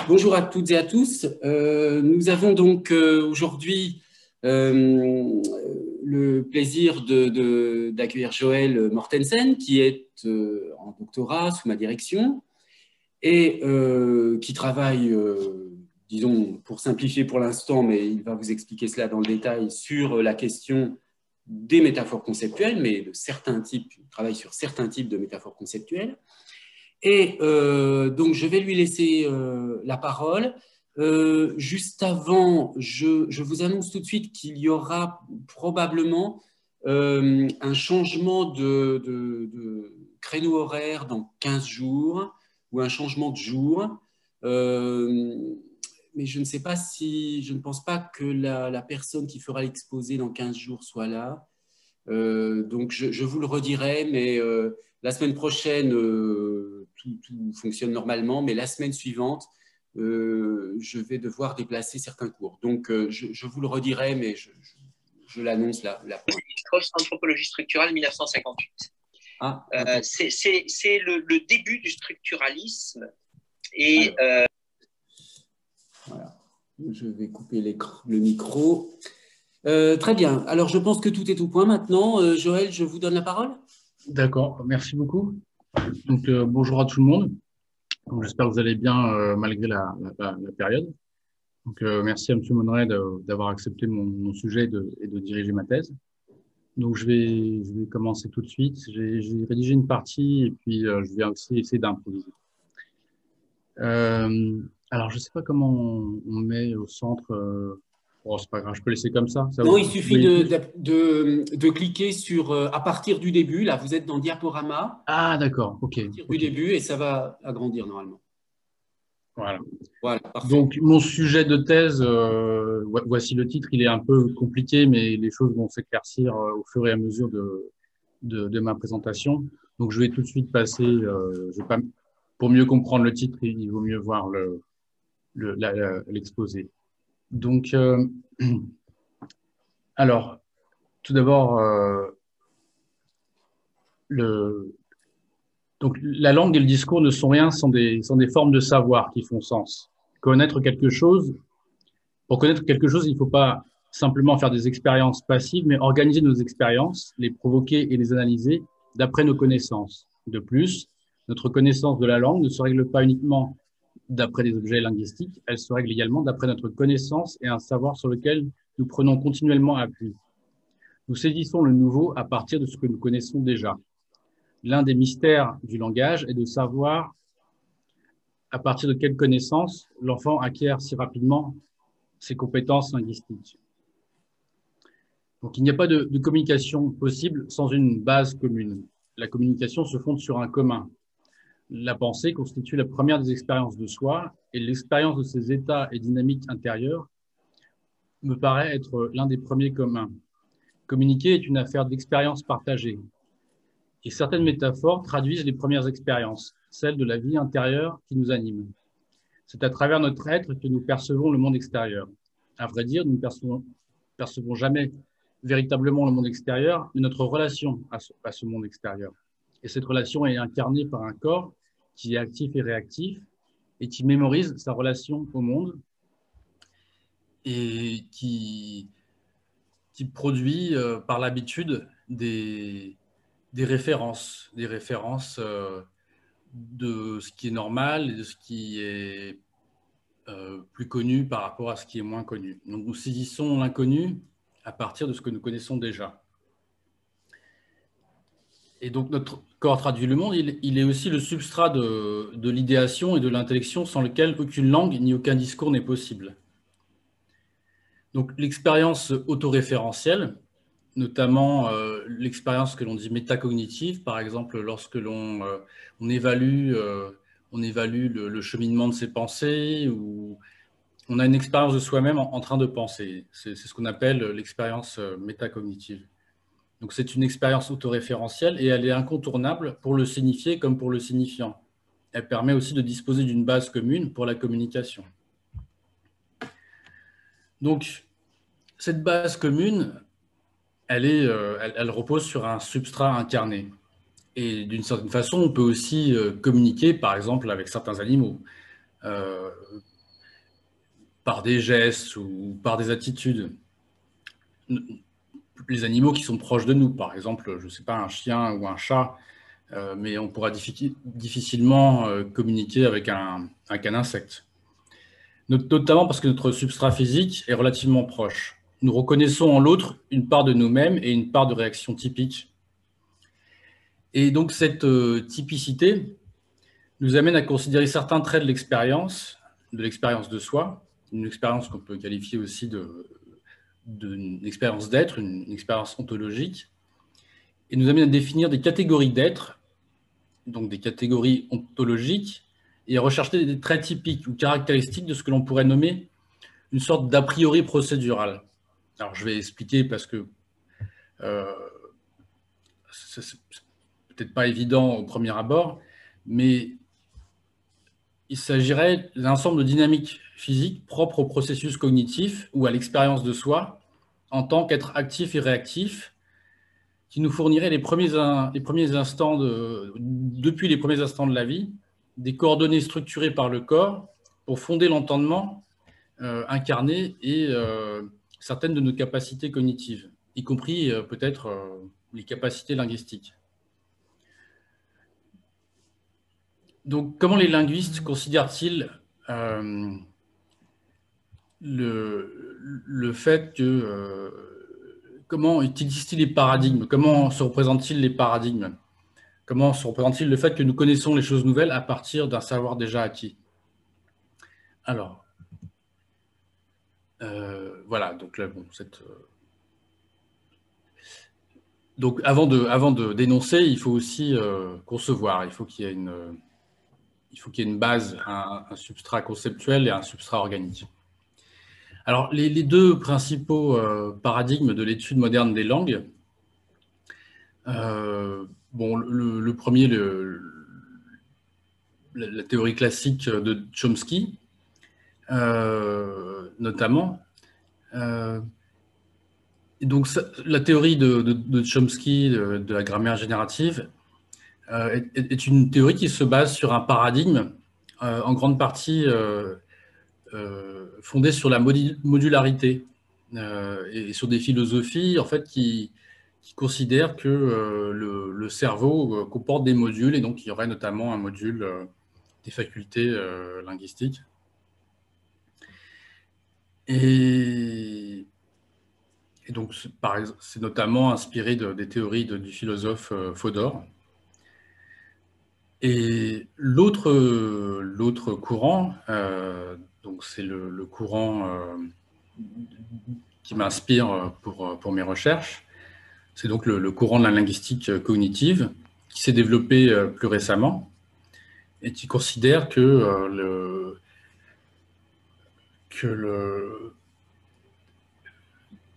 Bonjour à toutes et à tous. Nous avons donc aujourd'hui le plaisir d'accueillir Joël Mortensen, qui est en doctorat sous ma direction et qui travaille, disons, pour simplifier pour l'instant, mais il va vous expliquer cela dans le détail, sur la question des métaphores conceptuelles, mais de certains types, il travaille sur certains types de métaphores conceptuelles. Et donc, je vais lui laisser la parole. Juste avant, je vous annonce tout de suite qu'il y aura probablement un changement de créneau horaire dans 15 jours ou un changement de jour. Mais je ne sais pas si, je ne pense pas que la personne qui fera l'exposé dans 15 jours soit là. Donc, je vous le redirai, mais la semaine prochaine, tout fonctionne normalement, mais la semaine suivante, je vais devoir déplacer certains cours. Donc, je vous le redirai, mais je l'annonce là. Anthropologie structurale 1958. Ah, c'est le début du structuralisme. Et voilà. Je vais couper le micro. Très bien. Alors, je pense que tout est au point maintenant. Joël, je vous donne la parole. D'accord, merci beaucoup. Donc, bonjour à tout le monde. J'espère que vous allez bien malgré la période. Donc, merci à M. Monneret d'avoir accepté mon sujet et de diriger ma thèse. Donc, je vais commencer tout de suite. J'ai rédigé une partie et puis je vais aussi essayer d'improviser. Alors, je ne sais pas comment on met au centre. Oh, c'est pas grave, je peux laisser comme ça. Non, il suffit de cliquer sur à partir du début. Là, vous êtes dans Diaporama. Ah, d'accord, ok. À partir du début et ça va agrandir normalement. Voilà, donc mon sujet de thèse, voici le titre, il est un peu compliqué, mais les choses vont s'éclaircir au fur et à mesure de ma présentation. Donc je vais tout de suite passer, pour mieux comprendre le titre, il vaut mieux voir l'exposé. Donc, alors, tout d'abord, donc, la langue et le discours ne sont rien, sont des formes de savoir qui font sens. Pour connaître quelque chose, il ne faut pas simplement faire des expériences passives, mais organiser nos expériences, les provoquer et les analyser d'après nos connaissances. De plus, notre connaissance de la langue ne se règle pas uniquement d'après des objets linguistiques, elle se règle également d'après notre connaissance et un savoir sur lequel nous prenons continuellement appui. Nous saisissons le nouveau à partir de ce que nous connaissons déjà. L'un des mystères du langage est de savoir à partir de quelles connaissances l'enfant acquiert si rapidement ses compétences linguistiques. Donc, il n'y a pas de communication possible sans une base commune. La communication se fonde sur un commun. La pensée constitue la première des expériences de soi et l'expérience de ses états et dynamiques intérieures me paraît être l'un des premiers communs. Communiquer est une affaire d'expérience partagée. Et certaines métaphores traduisent les premières expériences, celles de la vie intérieure qui nous anime. C'est à travers notre être que nous percevons le monde extérieur. À vrai dire, nous ne percevons jamais véritablement le monde extérieur, mais notre relation à ce monde extérieur. Et cette relation est incarnée par un corps qui est actif et réactif et qui mémorise sa relation au monde et qui produit par l'habitude des références de ce qui est normal et de ce qui est plus connu par rapport à ce qui est moins connu. Donc nous saisissons l'inconnu à partir de ce que nous connaissons déjà. Et donc notre corps traduit le monde, il est aussi le substrat de l'idéation et de l'intellection sans lequel aucune langue ni aucun discours n'est possible. Donc l'expérience autoréférentielle, notamment l'expérience que l'on dit métacognitive, par exemple lorsque l'on évalue le cheminement de ses pensées ou on a une expérience de soi-même en train de penser. C'est ce qu'on appelle l'expérience métacognitive. Donc c'est une expérience autoréférentielle et elle est incontournable pour le signifié comme pour le signifiant. Elle permet aussi de disposer d'une base commune pour la communication. Donc cette base commune, elle repose sur un substrat incarné. Et d'une certaine façon, on peut aussi communiquer, par exemple, avec certains animaux. par des gestes ou par des attitudes. Les animaux qui sont proches de nous, par exemple, je ne sais pas, un chien ou un chat, mais on pourra difficilement communiquer avec un insecte. Notamment parce que notre substrat physique est relativement proche. Nous reconnaissons en l'autre une part de nous-mêmes et une part de réaction typique. Et donc cette typicité nous amène à considérer certains traits de l'expérience de soi, une expérience qu'on peut qualifier aussi d'une expérience d'être, une expérience ontologique, et nous amène à définir des catégories d'être, donc des catégories ontologiques, et à rechercher des traits typiques ou caractéristiques de ce que l'on pourrait nommer une sorte d'a priori procédural. Alors je vais expliquer parce que c'est peut-être pas évident au premier abord, mais il s'agirait d'un ensemble de dynamiques physiques propres au processus cognitif ou à l'expérience de soi en tant qu'être actif et réactif, qui nous fournirait depuis les premiers instants de la vie, des coordonnées structurées par le corps pour fonder l'entendement incarné et certaines de nos capacités cognitives, y compris peut-être les capacités linguistiques. Donc, comment les linguistes considèrent-ils le fait que... comment utilisent-ils les paradigmes? Comment se représentent-ils les paradigmes? Comment se représente-t-il le fait que nous connaissons les choses nouvelles à partir d'un savoir déjà acquis? Alors, voilà, donc là, bon, donc avant de dénoncer, il faut aussi concevoir, il faut qu'il y ait une base, un substrat conceptuel et un substrat organique. Alors, les deux principaux paradigmes de l'étude moderne des langues, bon, le premier, la théorie classique de Chomsky, notamment. Et donc, la théorie de Chomsky, de la grammaire générative, est une théorie qui se base sur un paradigme en grande partie fondé sur la modularité et sur des philosophies en fait, qui considèrent que le cerveau comporte des modules et donc il y aurait notamment un module des facultés linguistiques. Et donc, c'est notamment inspiré des théories du philosophe Fodor. Et l'autre courant, donc c'est le courant qui m'inspire pour mes recherches, c'est donc le courant de la linguistique cognitive qui s'est développé plus récemment et qui considère que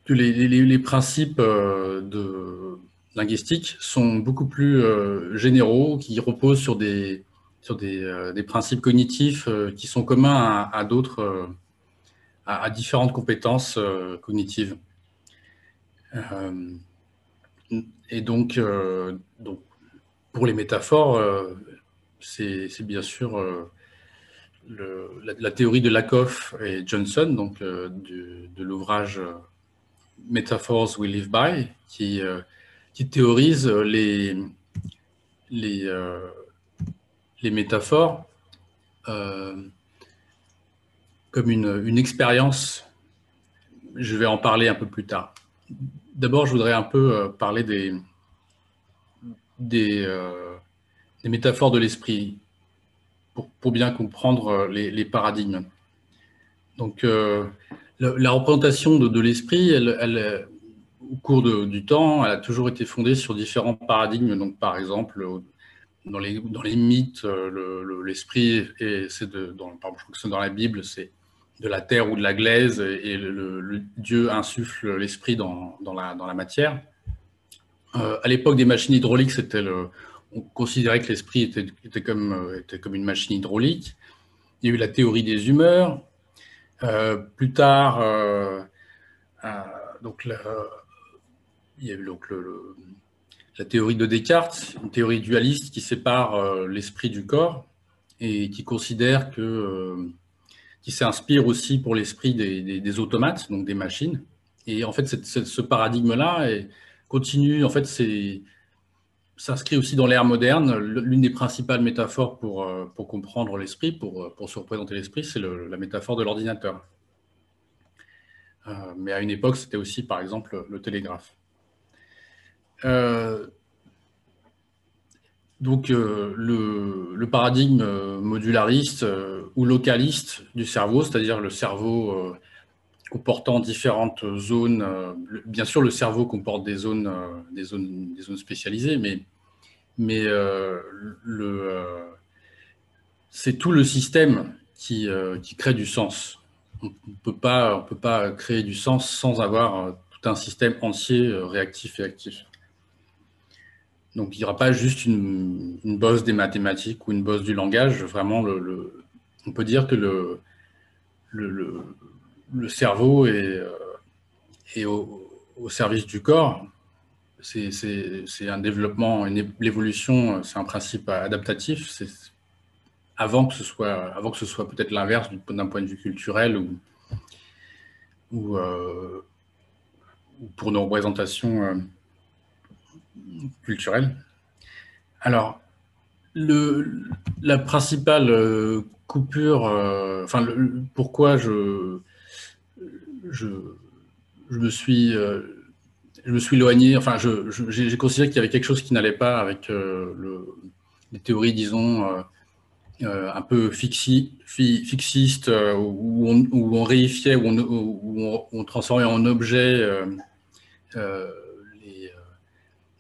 les principes linguistiques sont beaucoup plus généraux, qui reposent sur des principes cognitifs qui sont communs à d'autres, à différentes compétences cognitives. Et donc, pour les métaphores, c'est bien sûr la théorie de Lakoff et Johnson, donc de l'ouvrage Metaphors We Live By, qui théorise les métaphores comme une expérience. Je vais en parler un peu plus tard. D'abord, je voudrais un peu parler des métaphores de l'esprit pour bien comprendre les paradigmes. Donc, la représentation de l'esprit, elle, au cours du temps, elle a toujours été fondée sur différents paradigmes. Donc, par exemple, dans les mythes, l'esprit, je crois que c'est dans la Bible, c'est de la terre ou de la glaise, et le Dieu insuffle l'esprit dans la matière. À l'époque des machines hydrauliques, on considérait que l'esprit était comme une machine hydraulique. Il y a eu la théorie des humeurs. Plus tard, il y a eu la théorie de Descartes, une théorie dualiste qui sépare l'esprit du corps et qui considère qui s'inspire aussi pour l'esprit des automates, donc des machines. Et en fait, ce paradigme-là continue, en fait, s'inscrit aussi dans l'ère moderne. L'une des principales métaphores pour comprendre l'esprit, pour se représenter l'esprit, c'est la métaphore de l'ordinateur. Mais à une époque, c'était aussi, par exemple, le télégraphe. Donc, le paradigme modulariste ou localiste du cerveau, c'est-à-dire le cerveau comportant différentes zones. Bien sûr, le cerveau comporte des zones spécialisées, mais c'est tout le système qui crée du sens. On ne peut pas créer du sens sans avoir tout un système entier réactif et actif. Donc, il n'y aura pas juste une bosse des mathématiques ou une bosse du langage. Vraiment, on peut dire que le cerveau est au service du corps. C'est un développement, l'évolution, c'est un principe adaptatif. Avant que ce soit peut-être l'inverse d'un point de vue culturel ou pour nos représentations culturelles. Alors, la principale coupure, pourquoi je me suis éloigné, j'ai considéré qu'il y avait quelque chose qui n'allait pas avec les théories, disons, un peu fixistes, où on réifiait, où on transformait en objet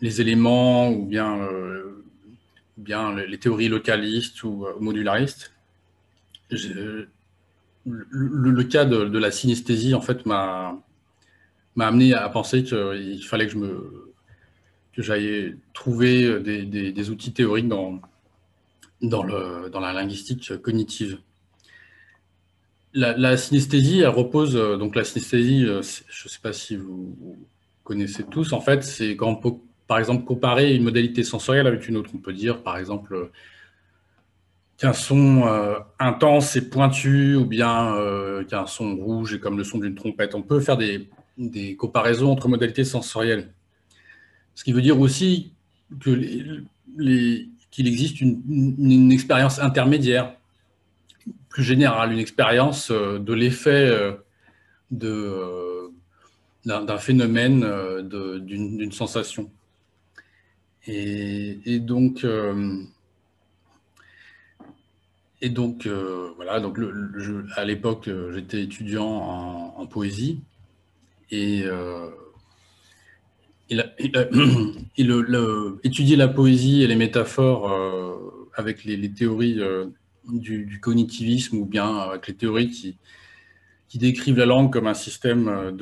les éléments, ou bien les théories localistes ou modularistes. Le cas de la synesthésie, en fait, m'a amené à penser qu'il fallait que j'aille trouver des outils théoriques dans la linguistique cognitive. La synesthésie, elle repose, donc la synesthésie, je ne sais pas si vous connaissez tous, en fait, c'est quand on peut, par exemple, comparer une modalité sensorielle avec une autre. On peut dire, par exemple, qu'un son intense et pointu, ou bien qu'un son rouge est comme le son d'une trompette. On peut faire des comparaisons entre modalités sensorielles. Ce qui veut dire aussi qu'il existe une expérience intermédiaire, plus générale, une expérience de l'effet d'un phénomène, d'une sensation. Et donc, voilà, donc à l'époque, j'étais étudiant en poésie, et étudier la poésie et les métaphores avec les théories du cognitivisme, ou bien avec les théories qui décrivent la langue comme un système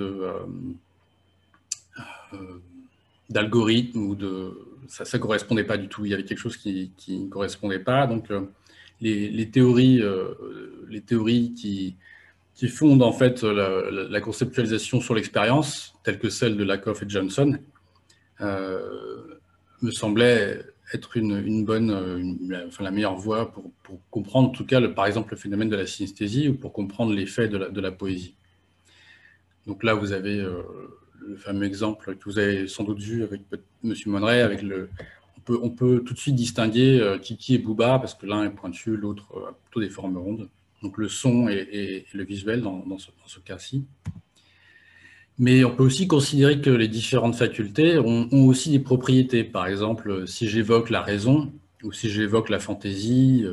d'algorithmes, ça ne correspondait pas du tout. Il y avait quelque chose qui ne correspondait pas. Donc, les théories qui fondent en fait la conceptualisation sur l'expérience, telle que celle de Lakoff et Johnson, me semblait être la meilleure voie pour comprendre, en tout cas, par exemple, le phénomène de la synesthésie, ou pour comprendre l'effet de la poésie. Donc là, vous avez le fameux exemple que vous avez sans doute vu avec M. Monneret, avec on peut tout de suite distinguer Kiki et Booba, parce que l'un est pointu, l'autre a plutôt des formes rondes. Donc le son et le visuel dans ce cas-ci. Mais on peut aussi considérer que les différentes facultés ont aussi des propriétés. Par exemple, si j'évoque la raison, ou si j'évoque la fantaisie,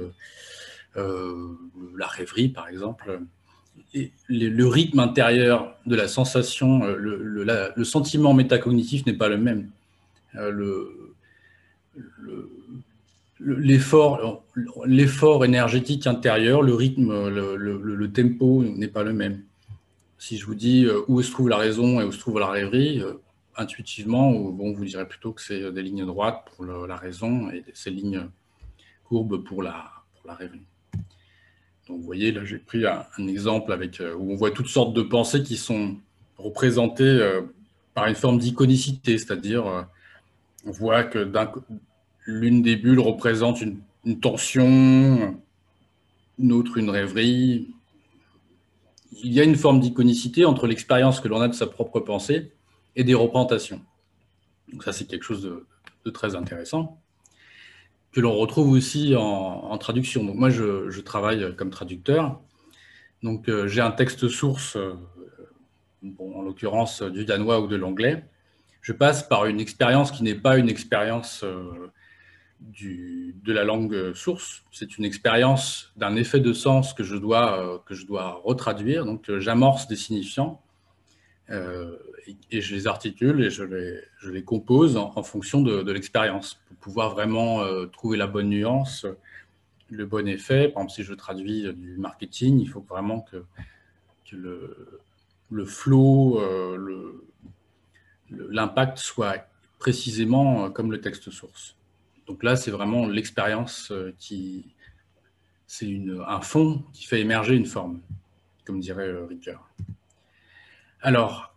la rêverie, par exemple, le rythme intérieur de la sensation, le sentiment métacognitif n'est pas le même. L'effort énergétique intérieur, le rythme, le tempo n'est pas le même. Si je vous dis où se trouve la raison et où se trouve la rêverie, intuitivement, vous direz plutôt que c'est des lignes droites pour la raison et ces lignes courbes pour la rêverie. Donc vous voyez, là j'ai pris un exemple où on voit toutes sortes de pensées qui sont représentées par une forme d'iconicité, c'est-à-dire on voit que l'une des bulles représente une tension, une autre une rêverie. Il y a une forme d'iconicité entre l'expérience que l'on a de sa propre pensée et des représentations. Donc ça, c'est quelque chose de très intéressant, que l'on retrouve aussi en traduction. Donc moi, je travaille comme traducteur. Donc j'ai un texte source, bon, en l'occurrence du danois ou de l'anglais. Je passe par une expérience qui n'est pas une expérience de la langue source. C'est une expérience d'un effet de sens que je dois retraduire. Donc j'amorce des signifiants et je les articule et je les compose en fonction de l'expérience pour pouvoir vraiment trouver la bonne nuance, le bon effet. Par exemple, si je traduis du marketing, il faut vraiment que le flow, l'impact soit précisément comme le texte source. Donc là, c'est vraiment l'expérience c'est un fond qui fait émerger une forme, comme dirait Ricoeur. Alors,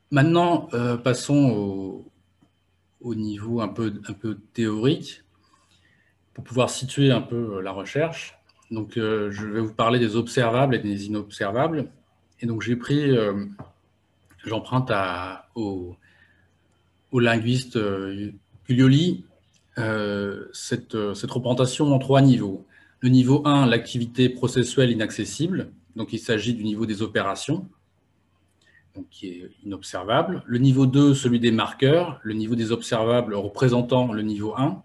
maintenant, passons au niveau un peu théorique, pour pouvoir situer un peu la recherche. Donc, je vais vous parler des observables et des inobservables. Et donc, j'emprunte au linguiste Cuglioli cette représentation en 3 niveaux. Le niveau 1, l'activité processuelle inaccessible. Donc, il s'agit du niveau des opérations, donc qui est inobservable. Le niveau 2, celui des marqueurs, le niveau des observables représentant le niveau 1.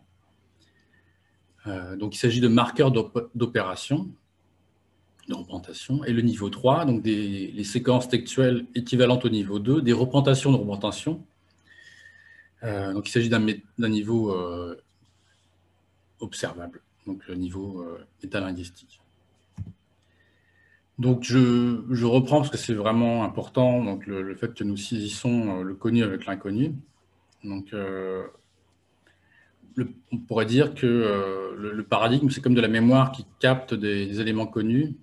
Donc, il s'agit de marqueurs d'opération, de représentation. Et le niveau 3, donc les séquences textuelles équivalentes au niveau 2, des représentations de représentation. Donc, il s'agit d'un niveau observable, donc le niveau métalinguistique. Donc, je reprends parce que c'est vraiment important, donc le fait que nous saisissons le connu avec l'inconnu. Donc, on pourrait dire que le paradigme, c'est comme de la mémoire qui capte des éléments connus.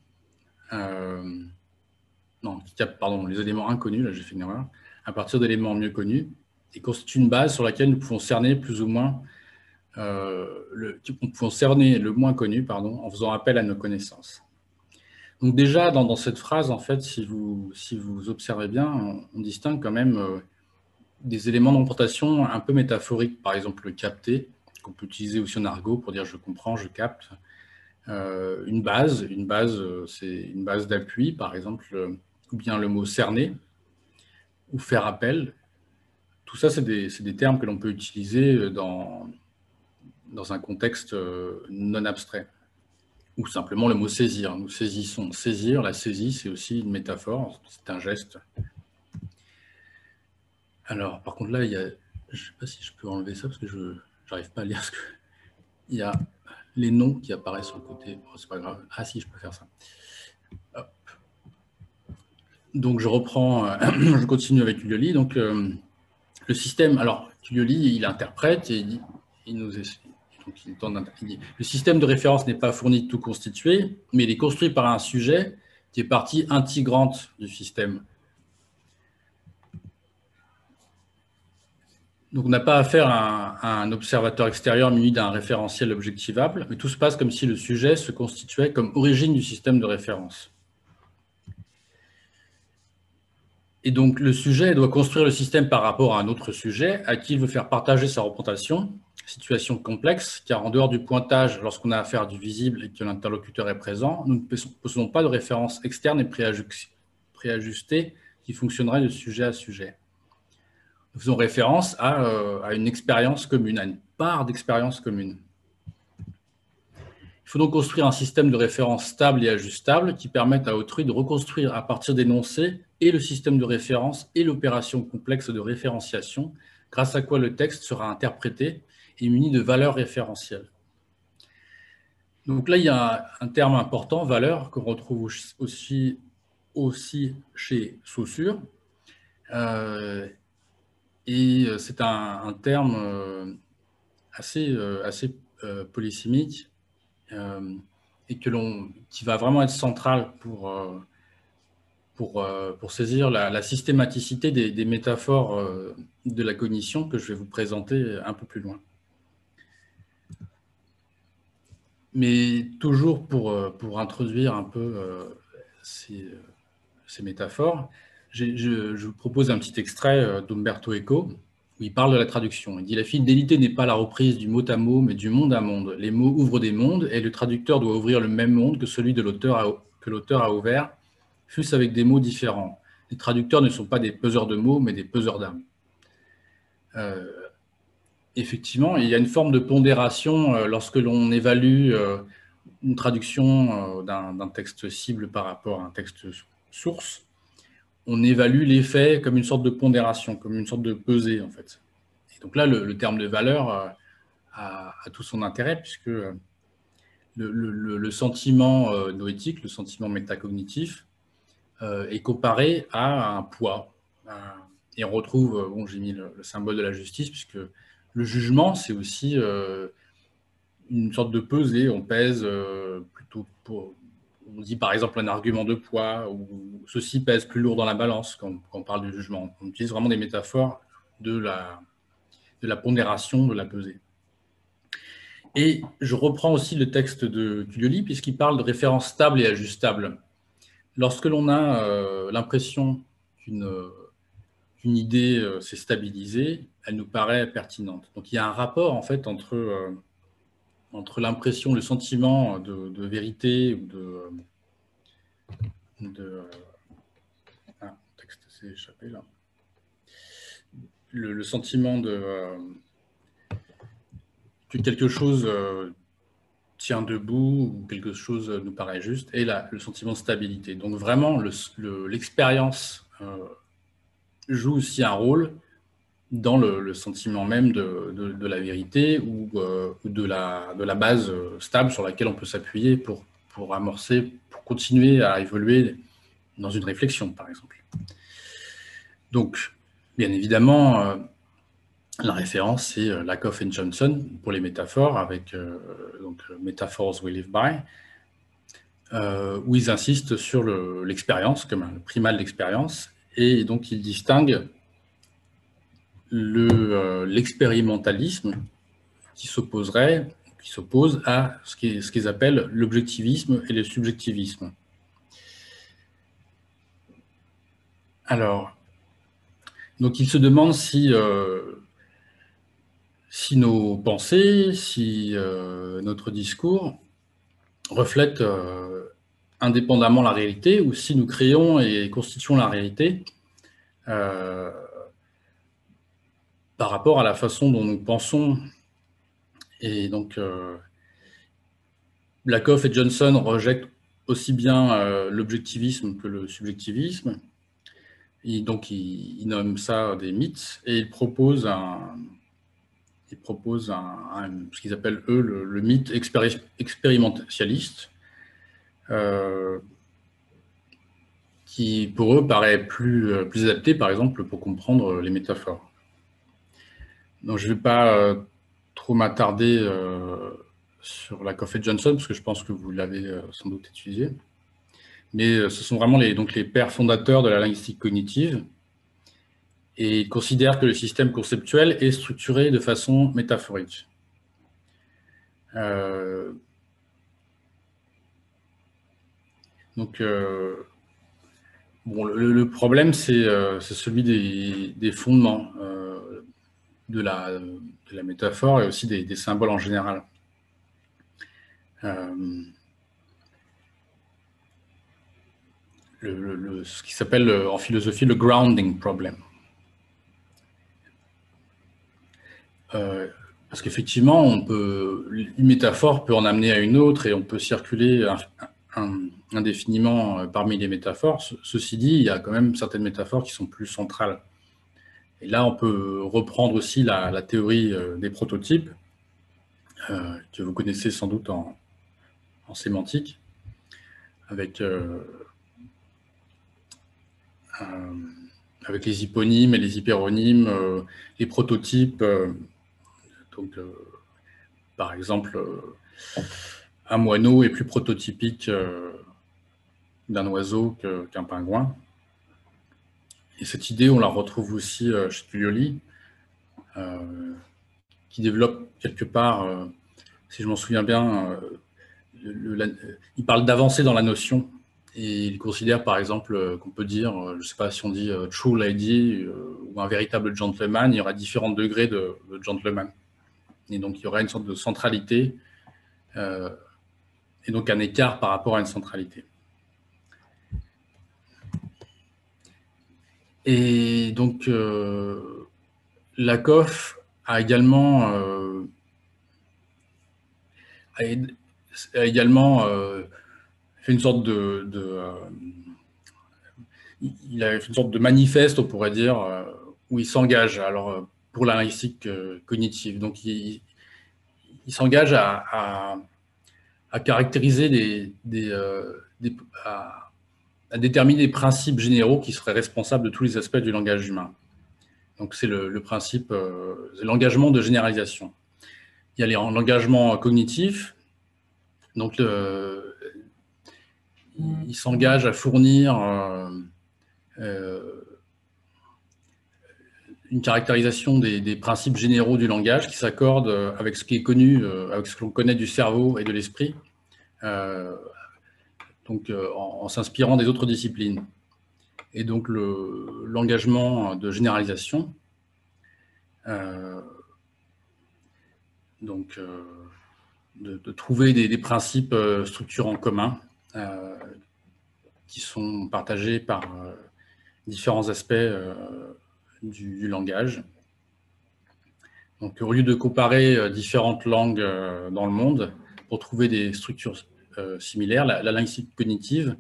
Non, qui capte, pardon, les éléments inconnus, là j'ai fait une erreur, à partir d'éléments mieux connus, et constitue une base sur laquelle nous pouvons cerner plus ou moins nous pouvons cerner le moins connu, pardon, en faisant appel à nos connaissances. Donc déjà, dans cette phrase, en fait, si vous observez bien, on distingue quand même des éléments de représentation un peu métaphoriques, par exemple le capter, qu'on peut utiliser aussi en argot pour dire je comprends, je capte. Une base, c'est une base d'appui, par exemple, ou bien le mot cerner, ou faire appel. Tout ça, c'est des termes que l'on peut utiliser dans un contexte non abstrait. Ou simplement le mot saisir. Nous saisissons. Saisir, la saisie, c'est aussi une métaphore, c'est un geste. Alors, par contre, là, je ne sais pas si je peux enlever ça parce que je n'arrive pas à lire. Il y a les noms qui apparaissent sur le côté. Oh, c'est pas grave. Ah si, je peux faire ça. Hop. Donc, je reprends, je continue avec Cuglioli. Donc, le système, alors, Cuglioli, il interprète et il nous explique. Donc, le système de référence n'est pas fourni de tout constitué, mais il est construit par un sujet qui est partie intégrante du système. Donc, on n'a pas affaire à un observateur extérieur muni d'un référentiel objectivable, mais tout se passe comme si le sujet se constituait comme origine du système de référence. Et donc, le sujet doit construire le système par rapport à un autre sujet à qui il veut faire partager sa représentation, situation complexe, car en dehors du pointage, lorsqu'on a affaire du visible et que l'interlocuteur est présent, nous ne possédons pas de référence externe et préajustée qui fonctionnerait de sujet à sujet. Nous faisons référence à une expérience commune, à une part d'expérience commune. Il faut donc construire un système de référence stable et ajustable qui permette à autrui de reconstruire à partir d'énoncés et le système de référence et l'opération complexe de référenciation, grâce à quoi le texte sera interprété et muni de valeurs référentielles. Donc là, il y a un terme important, valeur, qu'on retrouve aussi chez Saussure. Et c'est un terme assez polysémique et qui va vraiment être central pour saisir la systématicité des métaphores de la cognition que je vais vous présenter un peu plus loin. Mais toujours pour introduire un peu ces métaphores, je vous propose un petit extrait d'Umberto Eco, où il parle de la traduction. Il dit « La fidélité n'est pas la reprise du mot à mot, mais du monde à monde. Les mots ouvrent des mondes, et le traducteur doit ouvrir le même monde que celui que l'auteur a ouvert, fût-ce avec des mots différents. Les traducteurs ne sont pas des peseurs de mots, mais des peseurs d'âme. » Effectivement, il y a une forme de pondération lorsque l'on évalue une traduction d'un texte cible par rapport à un texte source. On évalue l'effet comme une sorte de pondération, comme une sorte de pesée, en fait. Et donc là, le terme de valeur a tout son intérêt, puisque le sentiment noétique, le sentiment métacognitif, est comparé à un poids. Et on retrouve, bon, j'ai mis le symbole de la justice, puisque le jugement, c'est aussi une sorte de pesée. On pèse plutôt pour... On dit par exemple un argument de poids, ou ceci pèse plus lourd dans la balance quand on parle du jugement. On utilise vraiment des métaphores de la pondération, de la pesée. Et je reprends aussi le texte de Tullio, puisqu'il parle de références stables et ajustables. Lorsque l'on a l'impression qu'une idée s'est stabilisée, elle nous paraît pertinente. Donc il y a un rapport en fait entre l'impression, le sentiment de vérité ou ah, le texte s'est échappé là. Le sentiment que quelque chose tient debout ou quelque chose nous paraît juste, et le sentiment de stabilité. Donc vraiment, l'expérience joue aussi un rôle dans le sentiment même de la vérité ou de la base stable sur laquelle on peut s'appuyer pour amorcer, pour continuer à évoluer dans une réflexion, par exemple. Donc, bien évidemment, la référence, c'est Lakoff et Johnson pour les métaphores, avec donc, Metaphors We Live By, où ils insistent sur l'expérience, comme un primat de l'expérience, et donc ils distinguent l'expérimentalisme qui s'oppose à ce qu'ils appellent l'objectivisme et le subjectivisme. Alors, donc ils se demandent si nos pensées, si notre discours reflètent indépendamment la réalité, ou si nous créons et constituons la réalité par rapport à la façon dont nous pensons. Et donc, Lakoff et Johnson rejettent aussi bien l'objectivisme que le subjectivisme. Et donc, ils nomment ça des mythes, et ils proposent ce qu'ils appellent, eux, le mythe expérimentaliste, qui, pour eux, paraît plus adapté, par exemple, pour comprendre les métaphores. Donc, je ne vais pas trop m'attarder sur Lakoff et Johnson, parce que je pense que vous l'avez sans doute étudié. Mais ce sont vraiment les pères fondateurs de la linguistique cognitive, et ils considèrent que le système conceptuel est structuré de façon métaphorique. Donc, bon, le problème, c'est celui des fondements de la métaphore, et aussi des symboles en général. Ce qui s'appelle en philosophie le grounding problem. Parce qu'effectivement, une métaphore peut en amener à une autre, et on peut circuler indéfiniment parmi les métaphores. Ceci dit, il y a quand même certaines métaphores qui sont plus centrales. Et là, on peut reprendre aussi la théorie des prototypes, que vous connaissez sans doute en sémantique, avec les hyponymes et les hyperonymes, les prototypes. Donc, par exemple, un moineau est plus prototypique d'un oiseau qu'un pingouin. Et cette idée, on la retrouve aussi chez Tullio, qui développe quelque part, si je m'en souviens bien, il parle d'avancer dans la notion. Et il considère, par exemple, qu'on peut dire, je ne sais pas si on dit true lady ou un véritable gentleman, il y aura différents degrés de gentleman. Et donc, il y aura une sorte de centralité et donc un écart par rapport à une centralité. Et donc, Lakoff a également fait une sorte il a une sorte de manifeste, on pourrait dire, où il s'engage pour la linguistique cognitive. Donc, il s'engage à caractériser à déterminer des principes généraux qui seraient responsables de tous les aspects du langage humain. Donc, c'est le principe, c'est l'engagement de généralisation. Il y a l'engagement cognitif. Donc, il s'engage à fournir une caractérisation des principes généraux du langage qui s'accordent avec ce qui est connu, avec ce qu'on connaît du cerveau et de l'esprit, en s'inspirant des autres disciplines. Et donc, l'engagement de généralisation, de trouver des principes structurants communs qui sont partagés par différents aspects du langage. Donc, au lieu de comparer différentes langues dans le monde pour trouver des structures similaires, la linguistique cognitive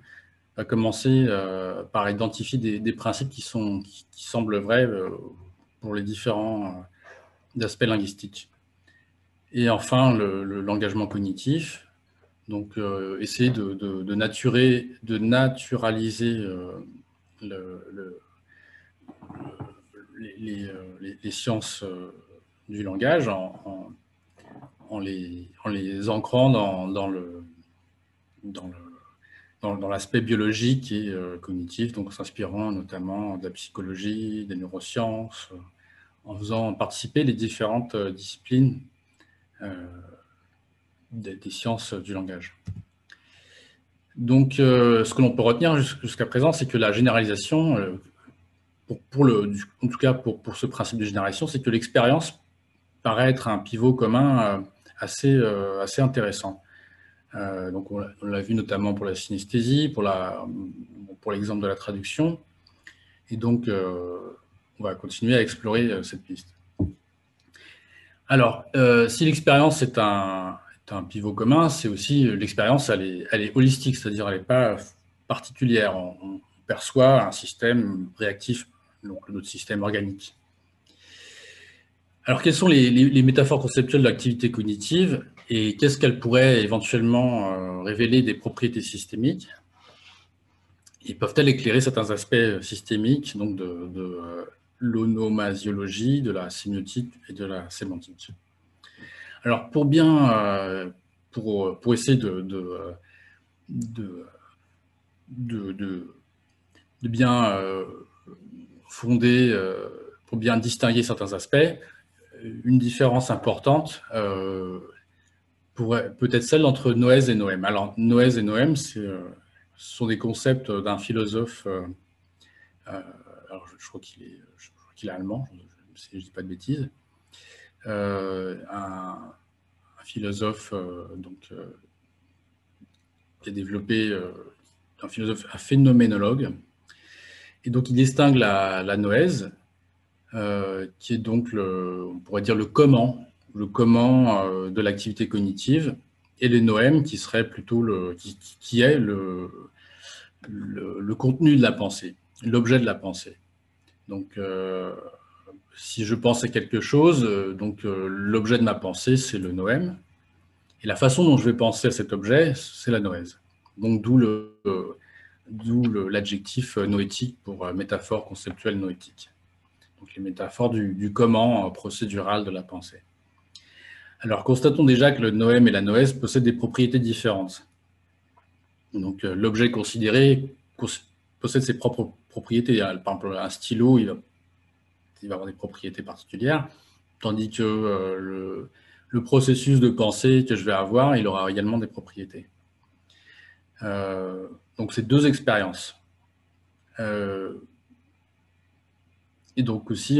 va commencer par identifier des principes qui semblent vrais pour les différents aspects linguistiques. Et enfin, l'engagement cognitif, donc essayer de naturaliser les sciences du langage en les ancrant dans l'aspect biologique et cognitif, donc en s'inspirant notamment de la psychologie, des neurosciences, en faisant participer les différentes disciplines des sciences du langage. Donc, ce que l'on peut retenir jusqu'à présent, c'est que la généralisation, en tout cas pour ce principe de généralisation, c'est que l'expérience paraît être un pivot commun assez intéressant. Donc, on l'a vu notamment pour la synesthésie, pour l'exemple de la traduction. Et donc, on va continuer à explorer cette piste. Alors, si l'expérience est un pivot commun, c'est aussi l'expérience, elle est holistique, c'est-à-dire elle n'est pas particulière. On perçoit un système réactif, donc notre système organique. Alors, quelles sont les métaphores conceptuelles de l'activité cognitive et qu'est-ce qu'elles pourraient éventuellement révéler des propriétés systémiques? Et peuvent-elles éclairer certains aspects systémiques, donc de l'onomasiologie, de la sémiotique et de la sémantique? Alors, pour essayer de bien fonder, pour bien distinguer certains aspects, une différence importante peut être celle entre noèse et noème. Alors, noèse et noème, ce sont des concepts d'un philosophe, alors je crois qu'il est allemand, si je ne dis pas de bêtises, un philosophe qui a développé, un phénoménologue, et donc il distingue la noèse, qui est donc, on pourrait dire, le comment de l'activité cognitive, et les noèmes qui serait plutôt qui est le contenu de la pensée, l'objet de la pensée. Donc, si je pense à quelque chose, l'objet de ma pensée, c'est le noème, et la façon dont je vais penser à cet objet, c'est la noèse. Donc, d'où l'adjectif noétique pour métaphore conceptuelle noétique. Donc, les métaphores du comment procédural de la pensée. Alors, constatons déjà que le noème et la noèse possèdent des propriétés différentes. Donc, l'objet considéré possède ses propres propriétés. Par exemple, un stylo, il va avoir des propriétés particulières, tandis que le processus de pensée que je vais avoir, il aura également des propriétés. Donc, c'est deux expériences. Et donc aussi,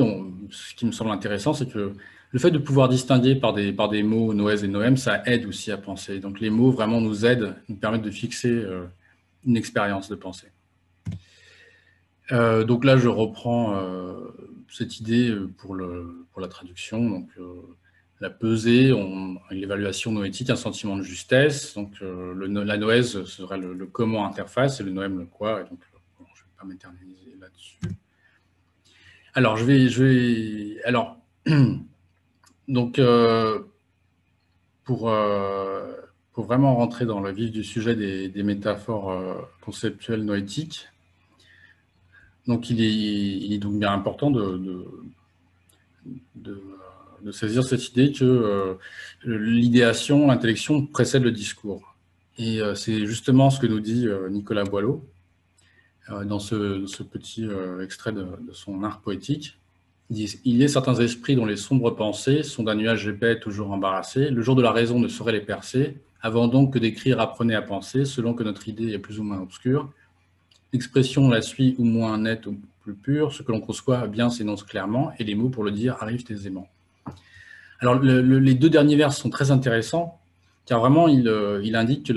ce qui me semble intéressant, c'est que le fait de pouvoir distinguer par des mots noès et noème, ça aide aussi à penser. Donc les mots vraiment nous aident, nous permettent de fixer une expérience de pensée. Donc là, je reprends cette idée pour la traduction. Donc la pesée, l'évaluation noétique, un sentiment de justesse. Donc la noèse serait le comment interface et le noème le quoi. Et donc, bon, je ne vais pas m'éterniser là-dessus. Alors, alors, donc, pour vraiment rentrer dans le vif du sujet des métaphores conceptuelles noétiques, donc il est donc bien important de saisir cette idée que l'idéation, l'intellection précède le discours. Et c'est justement ce que nous dit Nicolas Boileau dans ce petit extrait de son art poétique. Il dit « Il y a certains esprits dont les sombres pensées sont d'un nuage épais toujours embarrassés. Le jour de la raison ne saurait les percer. Avant donc que d'écrire, apprenez à penser, selon que notre idée est plus ou moins obscure. L'expression la suit ou moins nette ou plus pure. Ce que l'on conçoit bien s'énonce clairement, et les mots pour le dire arrivent aisément. » Alors, les deux derniers vers sont très intéressants, car vraiment, il indique que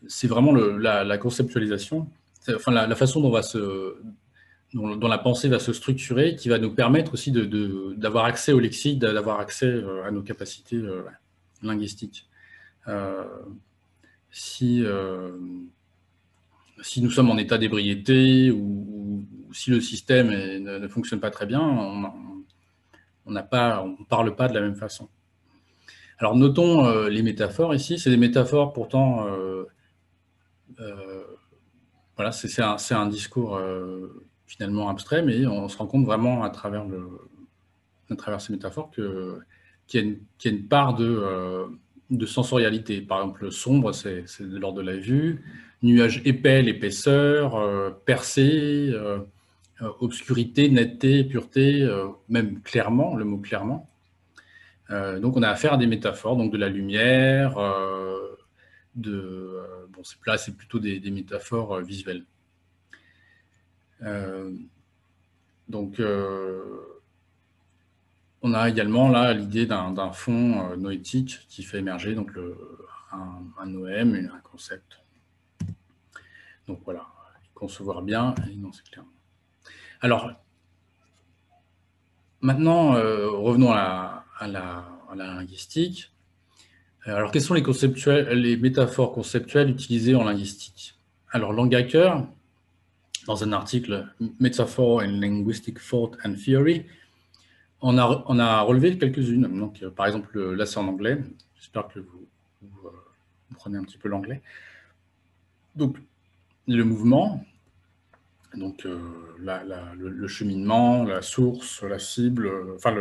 c'est vraiment la conceptualisation, enfin la façon dont la pensée va se structurer, qui va nous permettre aussi d'avoir accès au lexique, d'avoir accès à nos capacités linguistiques. Si nous sommes en état d'ébriété ou si le système ne fonctionne pas très bien, on ne parle pas de la même façon. Alors notons les métaphores ici, c'est des métaphores pourtant, voilà, c'est un discours finalement abstrait, mais on se rend compte vraiment à travers ces métaphores qu'il y a une part de sensorialité. Par exemple, sombre, c'est de l'ordre de la vue, nuage épais, l'épaisseur, percée, obscurité, netteté, pureté, même clairement, le mot clairement. Donc on a affaire à des métaphores, donc de la lumière, bon, là c'est plutôt des métaphores visuelles. Donc on a également là l'idée d'un fond noétique qui fait émerger donc un noème, un concept. Donc voilà, concevoir bien et énoncer clairement. Alors maintenant revenons à la linguistique. Alors quelles sont les métaphores conceptuelles utilisées en linguistique? Alors Langacker, dans un article Metaphor in Linguistic Thought and Theory, on a relevé quelques-unes. Donc, par exemple, là, c'est en anglais. J'espère que vous comprenez un petit peu l'anglais. Donc, le mouvement, donc le cheminement, la source, la cible, enfin,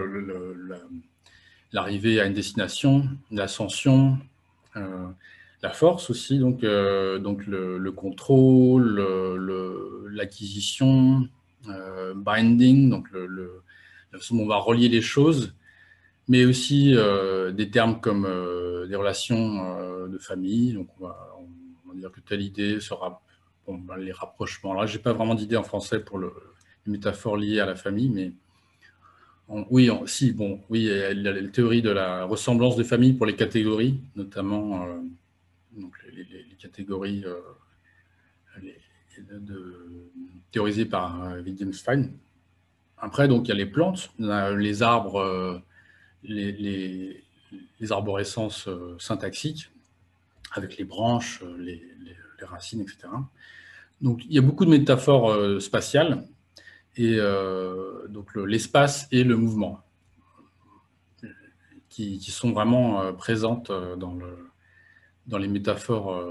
l'arrivée à une destination, l'ascension, la force aussi, donc le contrôle, l'acquisition, binding, donc la façon dont on va relier les choses, mais aussi des termes comme des relations de famille. Donc on va dire que telle idée sera les rapprochements. Là, je n'ai pas vraiment d'idée en français pour les métaphores liées à la famille, mais oui, il y a la théorie de la ressemblance de famille pour les catégories, notamment donc les catégories théorisées par Wittgenstein. Après, donc, il y a les plantes, les arbres, les arborescences syntaxiques, avec les branches, les racines, etc. Donc, il y a beaucoup de métaphores spatiales, et donc l'espace et le mouvement, qui sont vraiment présentes dans les métaphores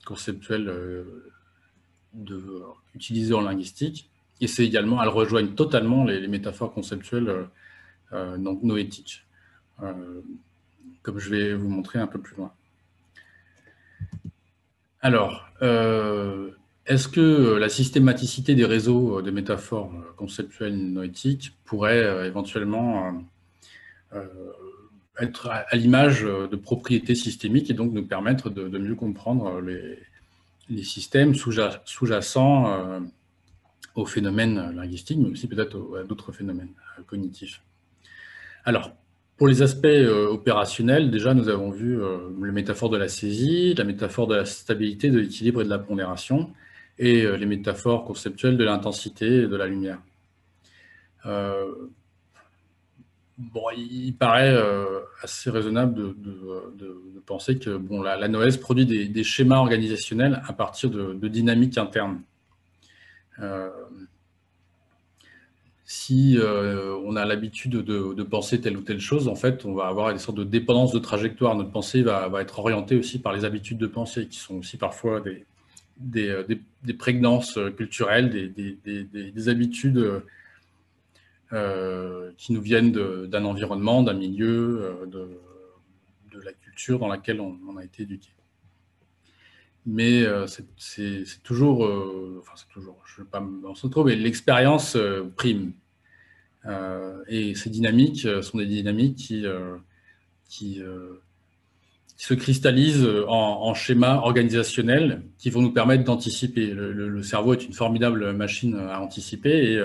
conceptuelles utilisées en linguistique. Et c'est également, elles rejoignent totalement les métaphores conceptuelles donc noétiques, comme je vais vous montrer un peu plus loin. Alors, est-ce que la systématicité des réseaux de métaphores conceptuelles noétiques pourrait éventuellement être à l'image de propriétés systémiques et donc nous permettre de mieux comprendre les systèmes sous-jacents aux phénomènes linguistiques, mais aussi peut-être à d'autres phénomènes cognitifs. Alors, pour les aspects opérationnels, déjà, nous avons vu les métaphores de la saisie, la métaphore de la stabilité, de l'équilibre et de la pondération, et les métaphores conceptuelles de l'intensité et de la lumière. Bon, il paraît assez raisonnable de penser que bon, la noèse produit des schémas organisationnels à partir de dynamiques internes. Si on a l'habitude de penser telle ou telle chose, en fait, on va avoir des sortes de dépendance de trajectoire. Notre pensée va être orientée aussi par les habitudes de pensée, qui sont aussi parfois des prégnances culturelles, des habitudes qui nous viennent d'un environnement, d'un milieu, de la culture dans laquelle on a été éduqué. Mais c'est toujours, enfin c'est toujours, je ne vais pas me lancer trop, mais l'expérience prime. Et ces dynamiques sont des dynamiques qui se cristallisent en schémas organisationnels qui vont nous permettre d'anticiper. Le cerveau est une formidable machine à anticiper et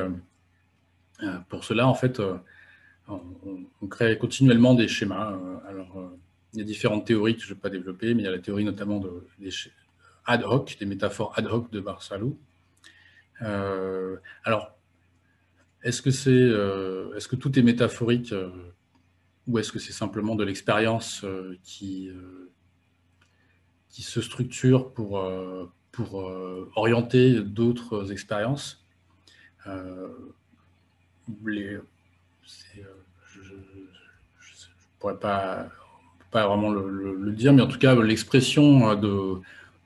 pour cela, en fait, on crée continuellement des schémas. Alors, il y a différentes théories que je ne vais pas développer, mais il y a la théorie notamment des ad hoc, des métaphores ad hoc de Barsalou. Alors, est-ce que tout est métaphorique ou est-ce que c'est simplement de l'expérience qui se structure pour orienter d'autres expériences? Je ne pourrais pas vraiment le dire, mais en tout cas, l'expression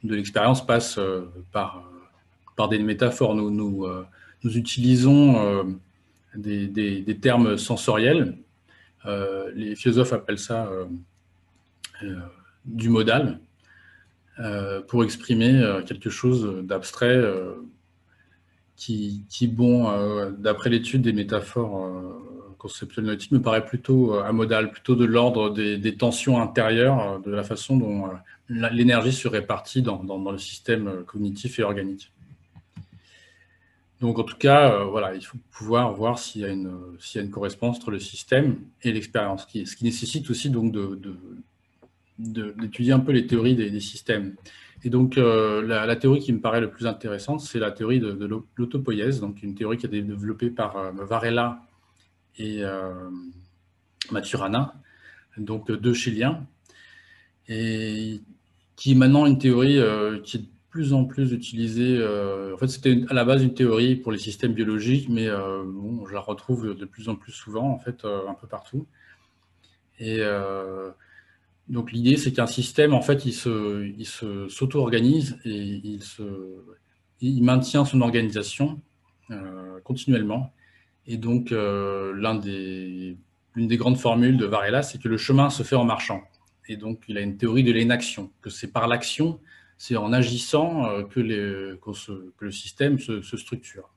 de l'expérience passe par des métaphores. Nous utilisons des termes sensoriels. Les philosophes appellent ça du modal pour exprimer quelque chose d'abstrait qui bon, d'après l'étude des métaphores conceptuelles noétiques, me paraît plutôt amodal, plutôt de l'ordre des tensions intérieures, de la façon dont l'énergie se répartit dans le système cognitif et organique. Donc, en tout cas, voilà, il faut pouvoir voir s'il y a une correspondance entre le système et l'expérience, ce qui nécessite aussi donc d'étudier un peu les théories des systèmes. Et donc, la théorie qui me paraît le plus intéressante, c'est la théorie de l'autopoïèse, donc une théorie qui a été développée par Varela et Maturana, donc deux Chiliens, et qui est maintenant une théorie qui est de plus en plus utilisée. En fait, c'était à la base une théorie pour les systèmes biologiques, mais bon, je la retrouve de plus en plus souvent, en fait, un peu partout. Et donc l'idée, c'est qu'un système, en fait, il s'auto-organise et il maintient son organisation continuellement. Et donc, l'une des grandes formules de Varela, c'est que le chemin se fait en marchant. Et donc, il a une théorie de l'inaction, que c'est par l'action, c'est en agissant que le système se structure.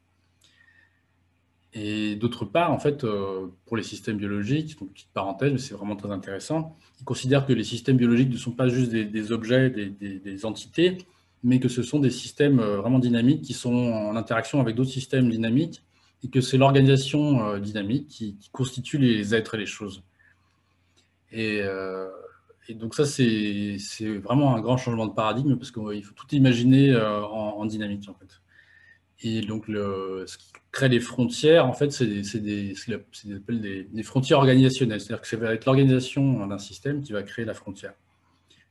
Et d'autre part, en fait, pour les systèmes biologiques, donc petite parenthèse, mais c'est vraiment très intéressant, ils considèrent que les systèmes biologiques ne sont pas juste des objets, des entités, mais que ce sont des systèmes vraiment dynamiques qui sont en interaction avec d'autres systèmes dynamiques et que c'est l'organisation dynamique qui constitue les êtres et les choses. Et donc ça, c'est vraiment un grand changement de paradigme parce qu'il faut tout imaginer en dynamique, en fait. Et donc, ce qui crée les frontières, en fait, c'est des frontières organisationnelles. C'est-à-dire que ça va être l'organisation d'un système qui va créer la frontière.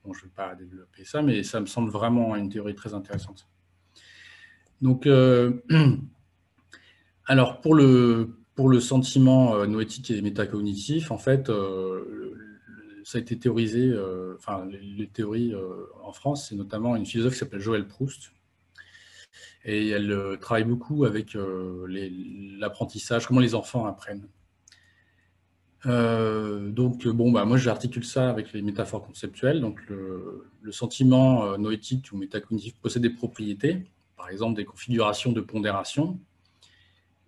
Bon, je ne vais pas développer ça, mais ça me semble vraiment une théorie très intéressante. Donc, alors, pour le sentiment noétique et métacognitif, en fait, ça a été théorisé, enfin, les théories en France, c'est notamment une philosophe qui s'appelle Joëlle Proust. Et elle travaille beaucoup avec l'apprentissage, comment les enfants apprennent. Donc, bon, bah, moi, j'articule ça avec les métaphores conceptuelles. Donc, le sentiment noétique ou métacognitif possède des propriétés, par exemple des configurations de pondération.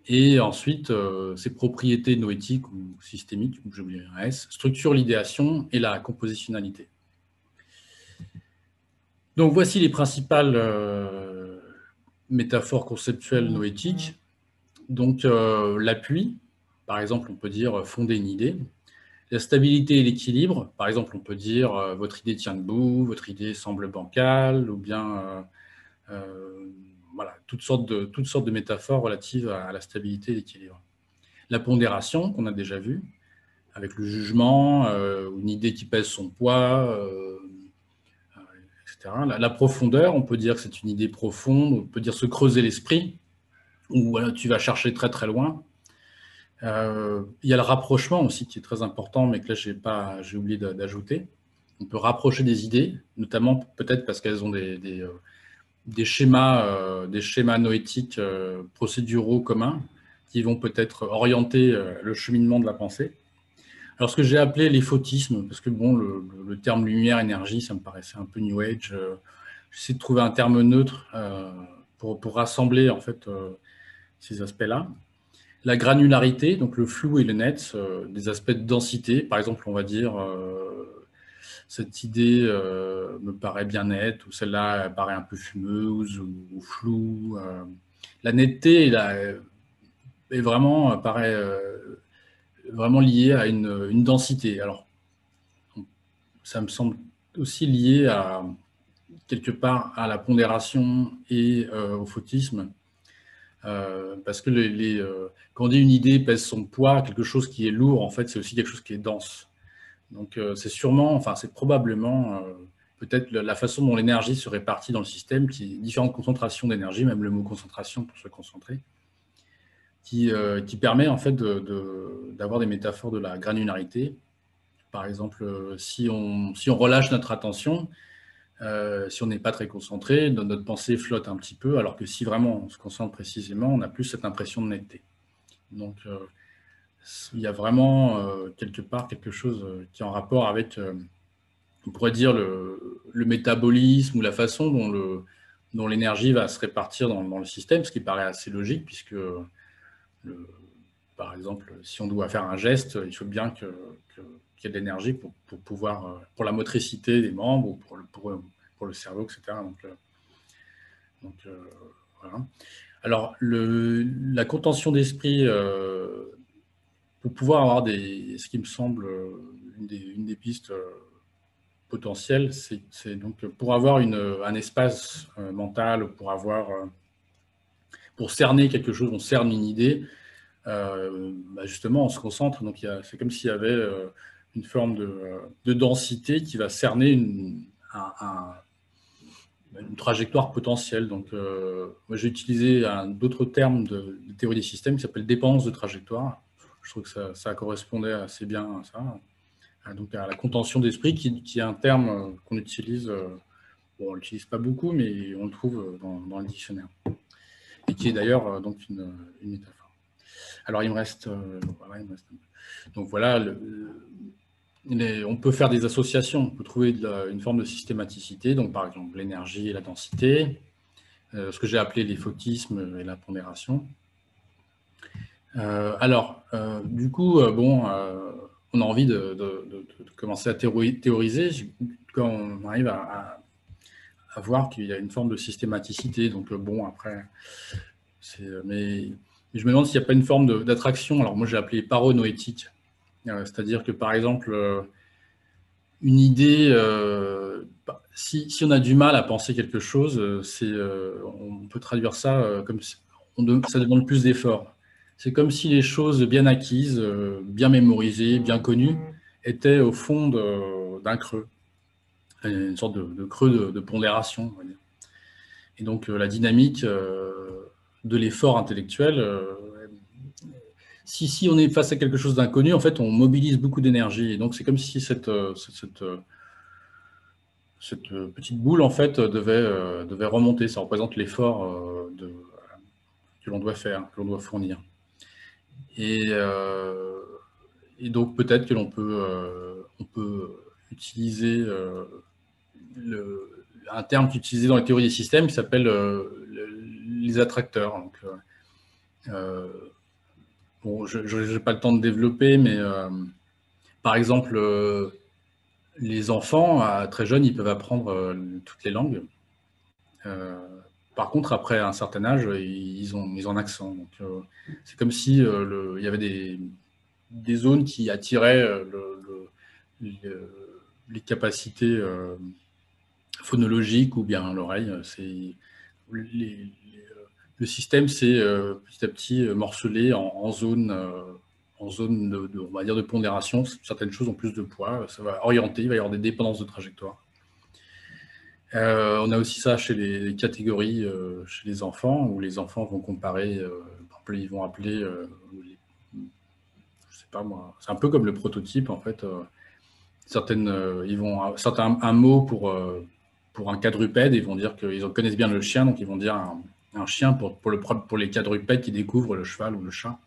Et ensuite, ces propriétés noétiques ou systémiques, j'ai oublié un S, structurent l'idéation et la compositionnalité. Donc, voici les principales métaphores conceptuelles noétiques. Donc, l'appui, par exemple, on peut dire fonder une idée. La stabilité et l'équilibre, par exemple, on peut dire votre idée tient debout, votre idée semble bancale, ou bien voilà, toutes sortes de métaphores relatives à la stabilité et l'équilibre. La pondération, qu'on a déjà vu, avec le jugement, une idée qui pèse son poids, etc. La profondeur, on peut dire que c'est une idée profonde, on peut dire se creuser l'esprit, ou voilà, tu vas chercher très très loin. Il y a le rapprochement aussi qui est très important, mais que là j'ai oublié d'ajouter. On peut rapprocher des idées, notamment peut-être parce qu'elles ont des schémas noétiques procéduraux communs qui vont peut-être orienter le cheminement de la pensée. Alors, ce que j'ai appelé les photismes, parce que bon, le terme lumière, énergie, ça me paraissait un peu New Age. J'essaie de trouver un terme neutre pour rassembler en fait ces aspects-là. La granularité, donc le flou et le net, des aspects de densité. Par exemple, on va dire cette idée me paraît bien nette, ou celle-là paraît un peu fumeuse ou floue. La netteté est vraiment, paraît vraiment liée à une densité. Alors, ça me semble aussi lié à, quelque part, à la pondération et au photisme. Parce que quand on dit une idée pèse son poids, quelque chose qui est lourd, en fait, c'est aussi quelque chose qui est dense. Donc, c'est sûrement, enfin, c'est probablement peut-être la façon dont l'énergie se répartit dans le système, qui est différentes concentrations d'énergie, même le mot concentration pour se concentrer, qui permet en fait d'avoir des métaphores de la granularité. Par exemple, si on relâche notre attention, si on n'est pas très concentré, notre pensée flotte un petit peu, alors que si vraiment on se concentre précisément, on a plus cette impression de netteté. Donc, il y a vraiment quelque part quelque chose qui est en rapport avec, on pourrait dire, le métabolisme ou la façon dont l'énergie va se répartir dans le système, ce qui paraît assez logique, puisque, par exemple, si on doit faire un geste, il faut bien qu'il y ait de l'énergie pour pouvoir, pour la motricité des membres ou pour le cerveau, etc. Donc, voilà. Alors, la contention d'esprit, pour pouvoir avoir ce qui me semble une des pistes potentielles, c'est donc pour avoir un espace mental, pour cerner quelque chose, on cerne une idée, justement, on se concentre. Donc, c'est comme s'il y avait une forme de densité qui va cerner une trajectoire potentielle. Donc, moi, j'ai utilisé d'autres termes de théorie des systèmes qui s'appelle dépense de trajectoire. Je trouve que ça correspondait assez bien à ça. Donc, à la contention d'esprit, qui est un terme qu'on utilise, bon, on ne l'utilise pas beaucoup, mais on le trouve dans le dictionnaire. Et qui est d'ailleurs donc une métaphore. Alors, il me reste un peu. Donc, voilà, on peut faire des associations, on peut trouver une forme de systématicité, donc par exemple l'énergie et la densité, ce que j'ai appelé les photismes et la pondération. Du coup, on a envie de commencer à théoriser quand on arrive à voir qu'il y a une forme de systématicité. Donc, après, mais je me demande s'il n'y a pas une forme d'attraction. Alors, moi, j'ai appelé paronoétique. C'est-à-dire que, par exemple, une idée, si on a du mal à penser quelque chose, on peut traduire ça comme ça demande plus d'efforts. C'est comme si les choses bien acquises, bien mémorisées, bien connues, étaient au fond d'un creux, une sorte de creux de pondération, on va dire. Et donc, la dynamique de l'effort intellectuel, si on est face à quelque chose d'inconnu, en fait, on mobilise beaucoup d'énergie. Et donc, c'est comme si cette petite boule, en fait, devait remonter. Ça représente l'effort que l'on doit faire, que l'on doit fournir. Et donc, peut-être que on peut utiliser un terme qui est utilisé dans la théorie des systèmes qui s'appelle les attracteurs. Donc, bon, je n'ai pas le temps de développer, mais par exemple, les enfants, très jeunes, ils peuvent apprendre toutes les langues. Par contre, après un certain âge, ils ont un accent. Donc, c'est comme si il y avait des zones qui attiraient les capacités phonologiques ou bien l'oreille. Le système s'est petit à petit morcelé en zones on va dire de pondération. Certaines choses ont plus de poids, ça va orienter, il va y avoir des dépendances de trajectoire. On a aussi ça chez les catégories chez les enfants, où les enfants vont comparer, par exemple, ils vont appeler, je sais pas moi, c'est un peu comme le prototype en fait. Ils vont sortir un mot pour un quadrupède, ils vont dire qu'ils connaissent bien le chien, donc ils vont dire un chien pour les quadrupèdes qui découvrent le cheval ou le chat.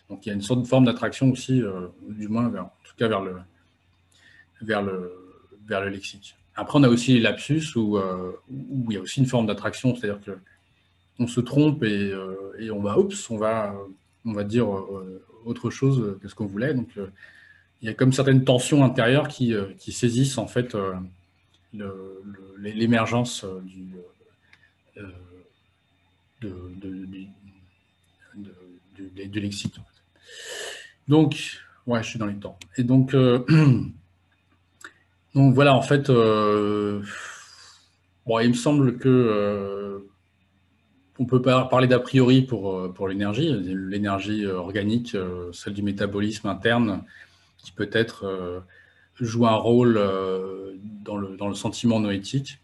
Donc il y a une sorte de forme d'attraction aussi, du moins en tout cas vers le lexique. Après, on a aussi les lapsus où il y a aussi une forme d'attraction, c'est-à-dire qu'on se trompe et on va dire autre chose que ce qu'on voulait. Donc, il y a comme certaines tensions intérieures qui saisissent en fait l'émergence du lexique. En fait. Donc, ouais, je suis dans les temps. Et donc voilà, en fait, bon, il me semble que on peut parler d'a priori pour l'énergie organique, celle du métabolisme interne, qui peut-être joue un rôle dans le sentiment noétique.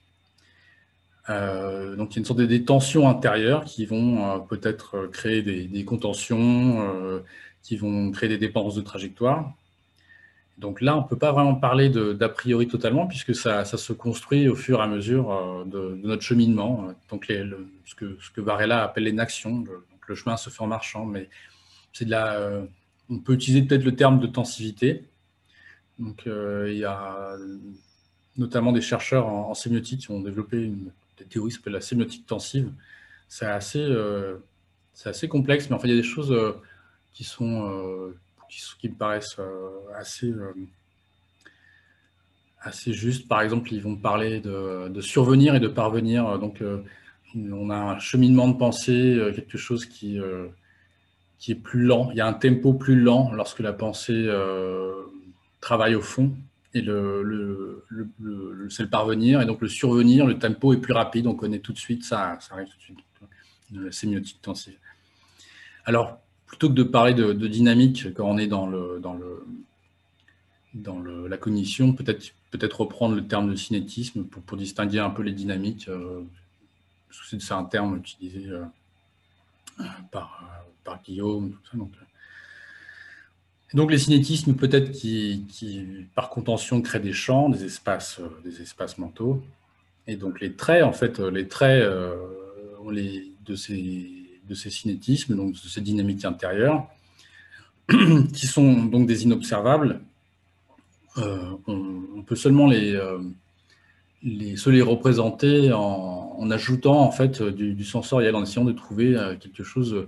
Donc il y a une sorte de tensions intérieures qui vont peut-être créer des contentions, qui vont créer des dépendances de trajectoire. Donc là, on ne peut pas vraiment parler d'a priori totalement, puisque ça se construit au fur et à mesure de notre cheminement. Donc ce que Varela appelle l'énaction, donc le chemin se fait en marchant, mais c'est on peut utiliser peut-être le terme de tensivité. Donc il y a notamment des chercheurs en sémiotique qui ont développé des théories qui s'appellent la sémiotique tensive. C'est assez complexe, mais en fait, il y a des choses qui me paraissent assez justes. Par exemple, ils vont parler de survenir et de parvenir. Donc, on a un cheminement de pensée, quelque chose qui est plus lent. Il y a un tempo plus lent lorsque la pensée travaille au fond. Et c'est le parvenir. Et donc, le survenir, le tempo est plus rapide. On connaît tout de suite, ça arrive tout de suite. La sémiotique tensive. Alors, plutôt que de parler de dynamique quand on est dans la cognition, peut-être reprendre le terme de cinétisme pour distinguer un peu les dynamiques, parce que c'est un terme utilisé par Guillaume, tout ça. Donc les cinétismes, peut-être qui, par contention, créent des champs, des espaces mentaux. Et donc les traits, en fait, de ces cinétismes, donc de ces dynamiques intérieures, qui sont donc des inobservables, on peut seulement se les représenter en ajoutant en fait du sensoriel, en essayant de trouver quelque chose.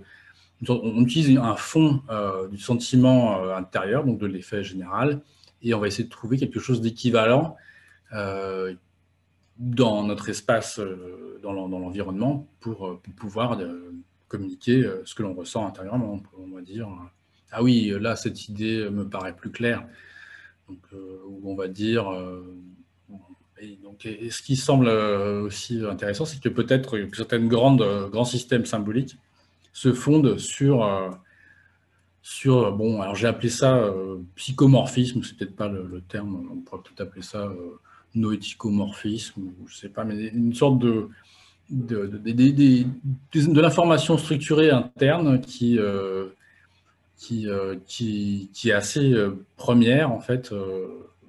On utilise un fond du sentiment intérieur, donc de l'effet général, et on va essayer de trouver quelque chose d'équivalent dans notre espace, dans l'environnement, pour pouvoir communiquer ce que l'on ressent intérieurement. On va dire, ah oui, là, cette idée me paraît plus claire. Donc, où on va dire... et ce qui semble aussi intéressant, c'est que peut-être que certains grands systèmes symboliques se fondent sur bon, alors j'ai appelé ça psychomorphisme, c'est peut-être pas le terme, on pourrait peut-être appeler ça noéticomorphisme, je sais pas, mais une sorte de l'information structurée interne qui est assez première en fait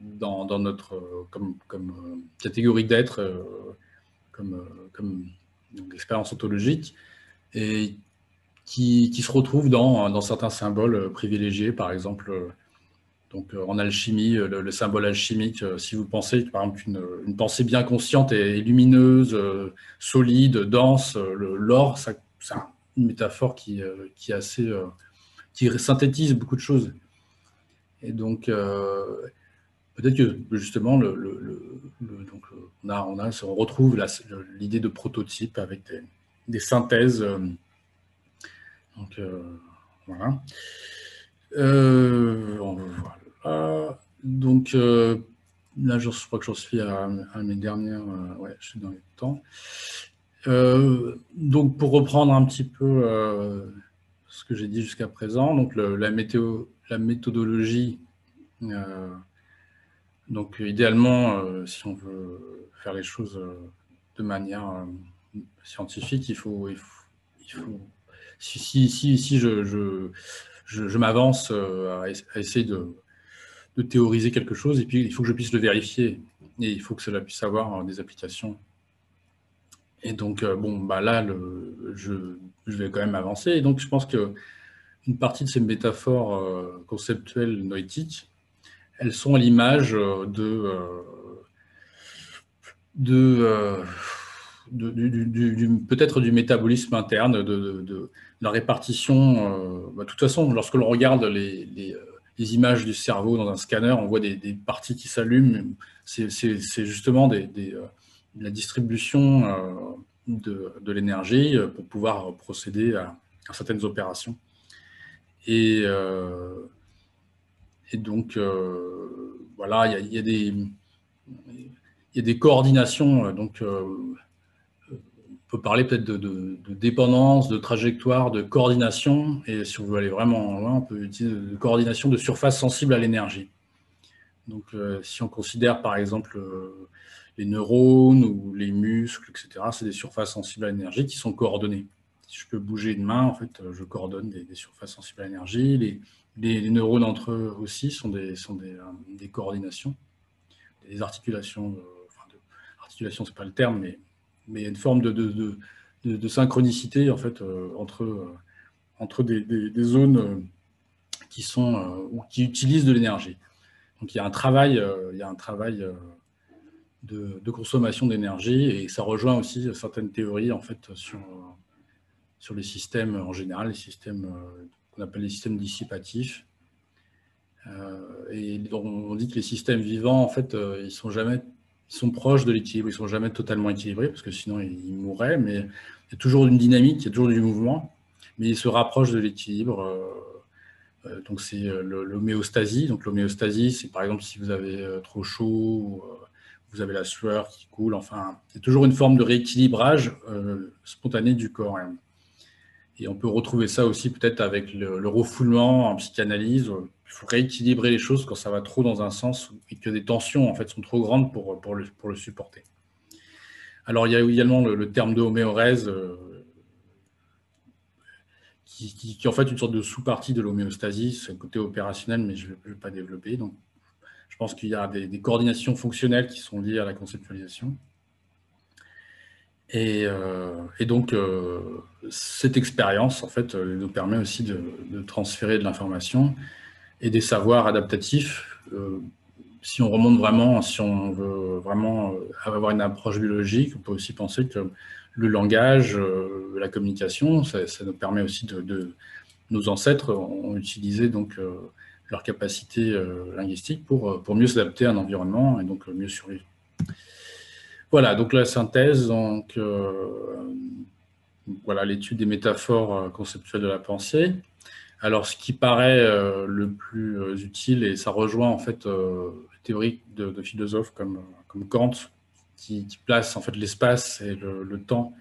dans notre comme catégorie d'être, comme expérience ontologique, et qui se retrouve dans certains symboles privilégiés, par exemple. Donc, en alchimie, le symbole alchimique, si vous pensez, par exemple, une pensée bien consciente et lumineuse, solide, dense, l'or, c'est une métaphore qui est assez qui synthétise beaucoup de choses. Et donc, peut-être que justement, donc, on retrouve l'idée de prototype avec des synthèses. Donc, voilà. Voilà. Donc, là, je crois que j'en suis à mes dernières. Ouais, je suis dans les temps. Donc, pour reprendre un petit peu ce que j'ai dit jusqu'à présent, donc la méthodologie. Donc, idéalement, si on veut faire les choses de manière scientifique, il faut si je m'avance à essayer de théoriser quelque chose, et puis il faut que je puisse le vérifier, et il faut que cela puisse avoir des applications. Et donc, bon, bah là, je vais quand même avancer. Et donc, je pense qu'une partie de ces métaphores conceptuelles noétiques, elles sont à l'image peut-être du métabolisme interne, de la répartition. De toute façon, lorsque l'on regarde les images du cerveau dans un scanner, on voit des parties qui s'allument. C'est justement la distribution de l'énergie pour pouvoir procéder à certaines opérations. Et donc, voilà, il y a des coordinations. Donc, on peut parler peut-être de dépendance, de trajectoire, de coordination. Et si on veut aller vraiment loin, on peut utiliser de coordination de surface sensible à l'énergie. Donc, si on considère par exemple les neurones ou les muscles, etc., c'est des surfaces sensibles à l'énergie qui sont coordonnées. Si je peux bouger une main, en fait, je coordonne des surfaces sensibles à l'énergie. Les neurones entre eux aussi sont des coordinations, des articulations. Articulation, c'est pas le terme, mais une forme de synchronicité en fait entre des zones qui sont ou qui utilisent de l'énergie. Donc il y a un travail, de consommation d'énergie, et ça rejoint aussi certaines théories en fait sur les systèmes en général, les systèmes qu'on appelle les systèmes dissipatifs. Et on dit que les systèmes vivants en fait ils sont proches de l'équilibre, ils ne sont jamais totalement équilibrés, parce que sinon ils mourraient, mais il y a toujours une dynamique, il y a toujours du mouvement, mais ils se rapprochent de l'équilibre. Donc c'est l'homéostasie. Donc l'homéostasie, c'est par exemple si vous avez trop chaud, vous avez la sueur qui coule, enfin, il y a toujours une forme de rééquilibrage spontané du corps. Et on peut retrouver ça aussi peut-être avec le refoulement en psychanalyse. Il faut rééquilibrer les choses quand ça va trop dans un sens et que des tensions en fait sont trop grandes pour le supporter. Alors il y a également le terme de homéorèse qui est en fait une sorte de sous-partie de l'homéostasie. C'est le côté opérationnel, mais je ne vais pas développer. Donc, je pense qu'il y a des coordinations fonctionnelles qui sont liées à la conceptualisation. Et donc, cette expérience, en fait, nous permet aussi de transférer de l'information et des savoirs adaptatifs. Si on remonte vraiment, si on veut vraiment avoir une approche biologique, on peut aussi penser que le langage, la communication, ça nous permet aussi nos ancêtres ont utilisé donc leur capacité linguistique pour mieux s'adapter à un environnement et donc mieux survivre. Voilà, donc la synthèse, donc voilà l'étude des métaphores conceptuelles de la pensée. Alors, ce qui paraît le plus utile, et ça rejoint en fait les théories de philosophes comme Kant, qui place en fait l'espace et le temps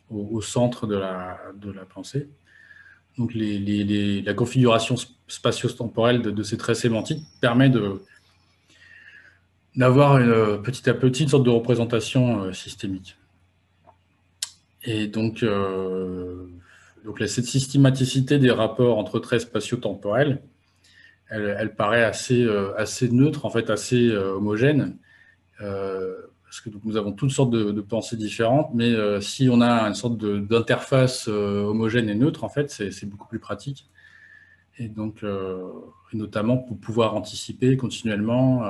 au centre de la pensée. Donc, la configuration spatio-temporelle de ces traits sémantiques permet d'avoir petit à petit une sorte de représentation systémique. Et donc cette systématicité des rapports entre traits spatio-temporels, elle paraît assez neutre, en fait, assez homogène, parce que nous avons toutes sortes de pensées différentes, mais si on a une sorte d'interface homogène et neutre, en fait, c'est beaucoup plus pratique. Et donc, notamment pour pouvoir anticiper continuellement,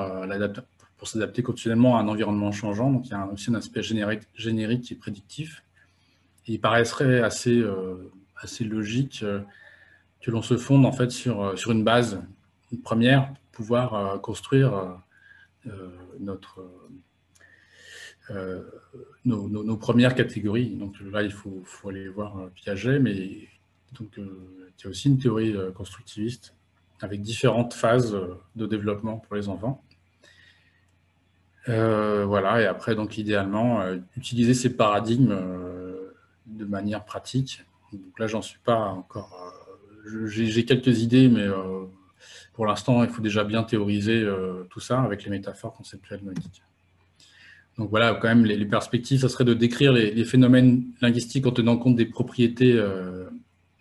pour s'adapter continuellement à un environnement changeant. Donc, il y a aussi un aspect générique et prédictif. Et il paraîtrait assez logique que l'on se fonde en fait sur une base, une première, pour pouvoir construire nos premières catégories. Donc là, il faut aller voir Piaget, mais donc, il y a aussi une théorie constructiviste avec différentes phases de développement pour les enfants. Voilà, et après, donc, idéalement, utiliser ces paradigmes de manière pratique. Donc là, j'en suis pas encore. J'ai quelques idées, mais pour l'instant, il faut déjà bien théoriser tout ça avec les métaphores conceptuelles noétiques. Donc voilà, quand même, les perspectives, ça serait de décrire les phénomènes linguistiques en tenant compte des propriétés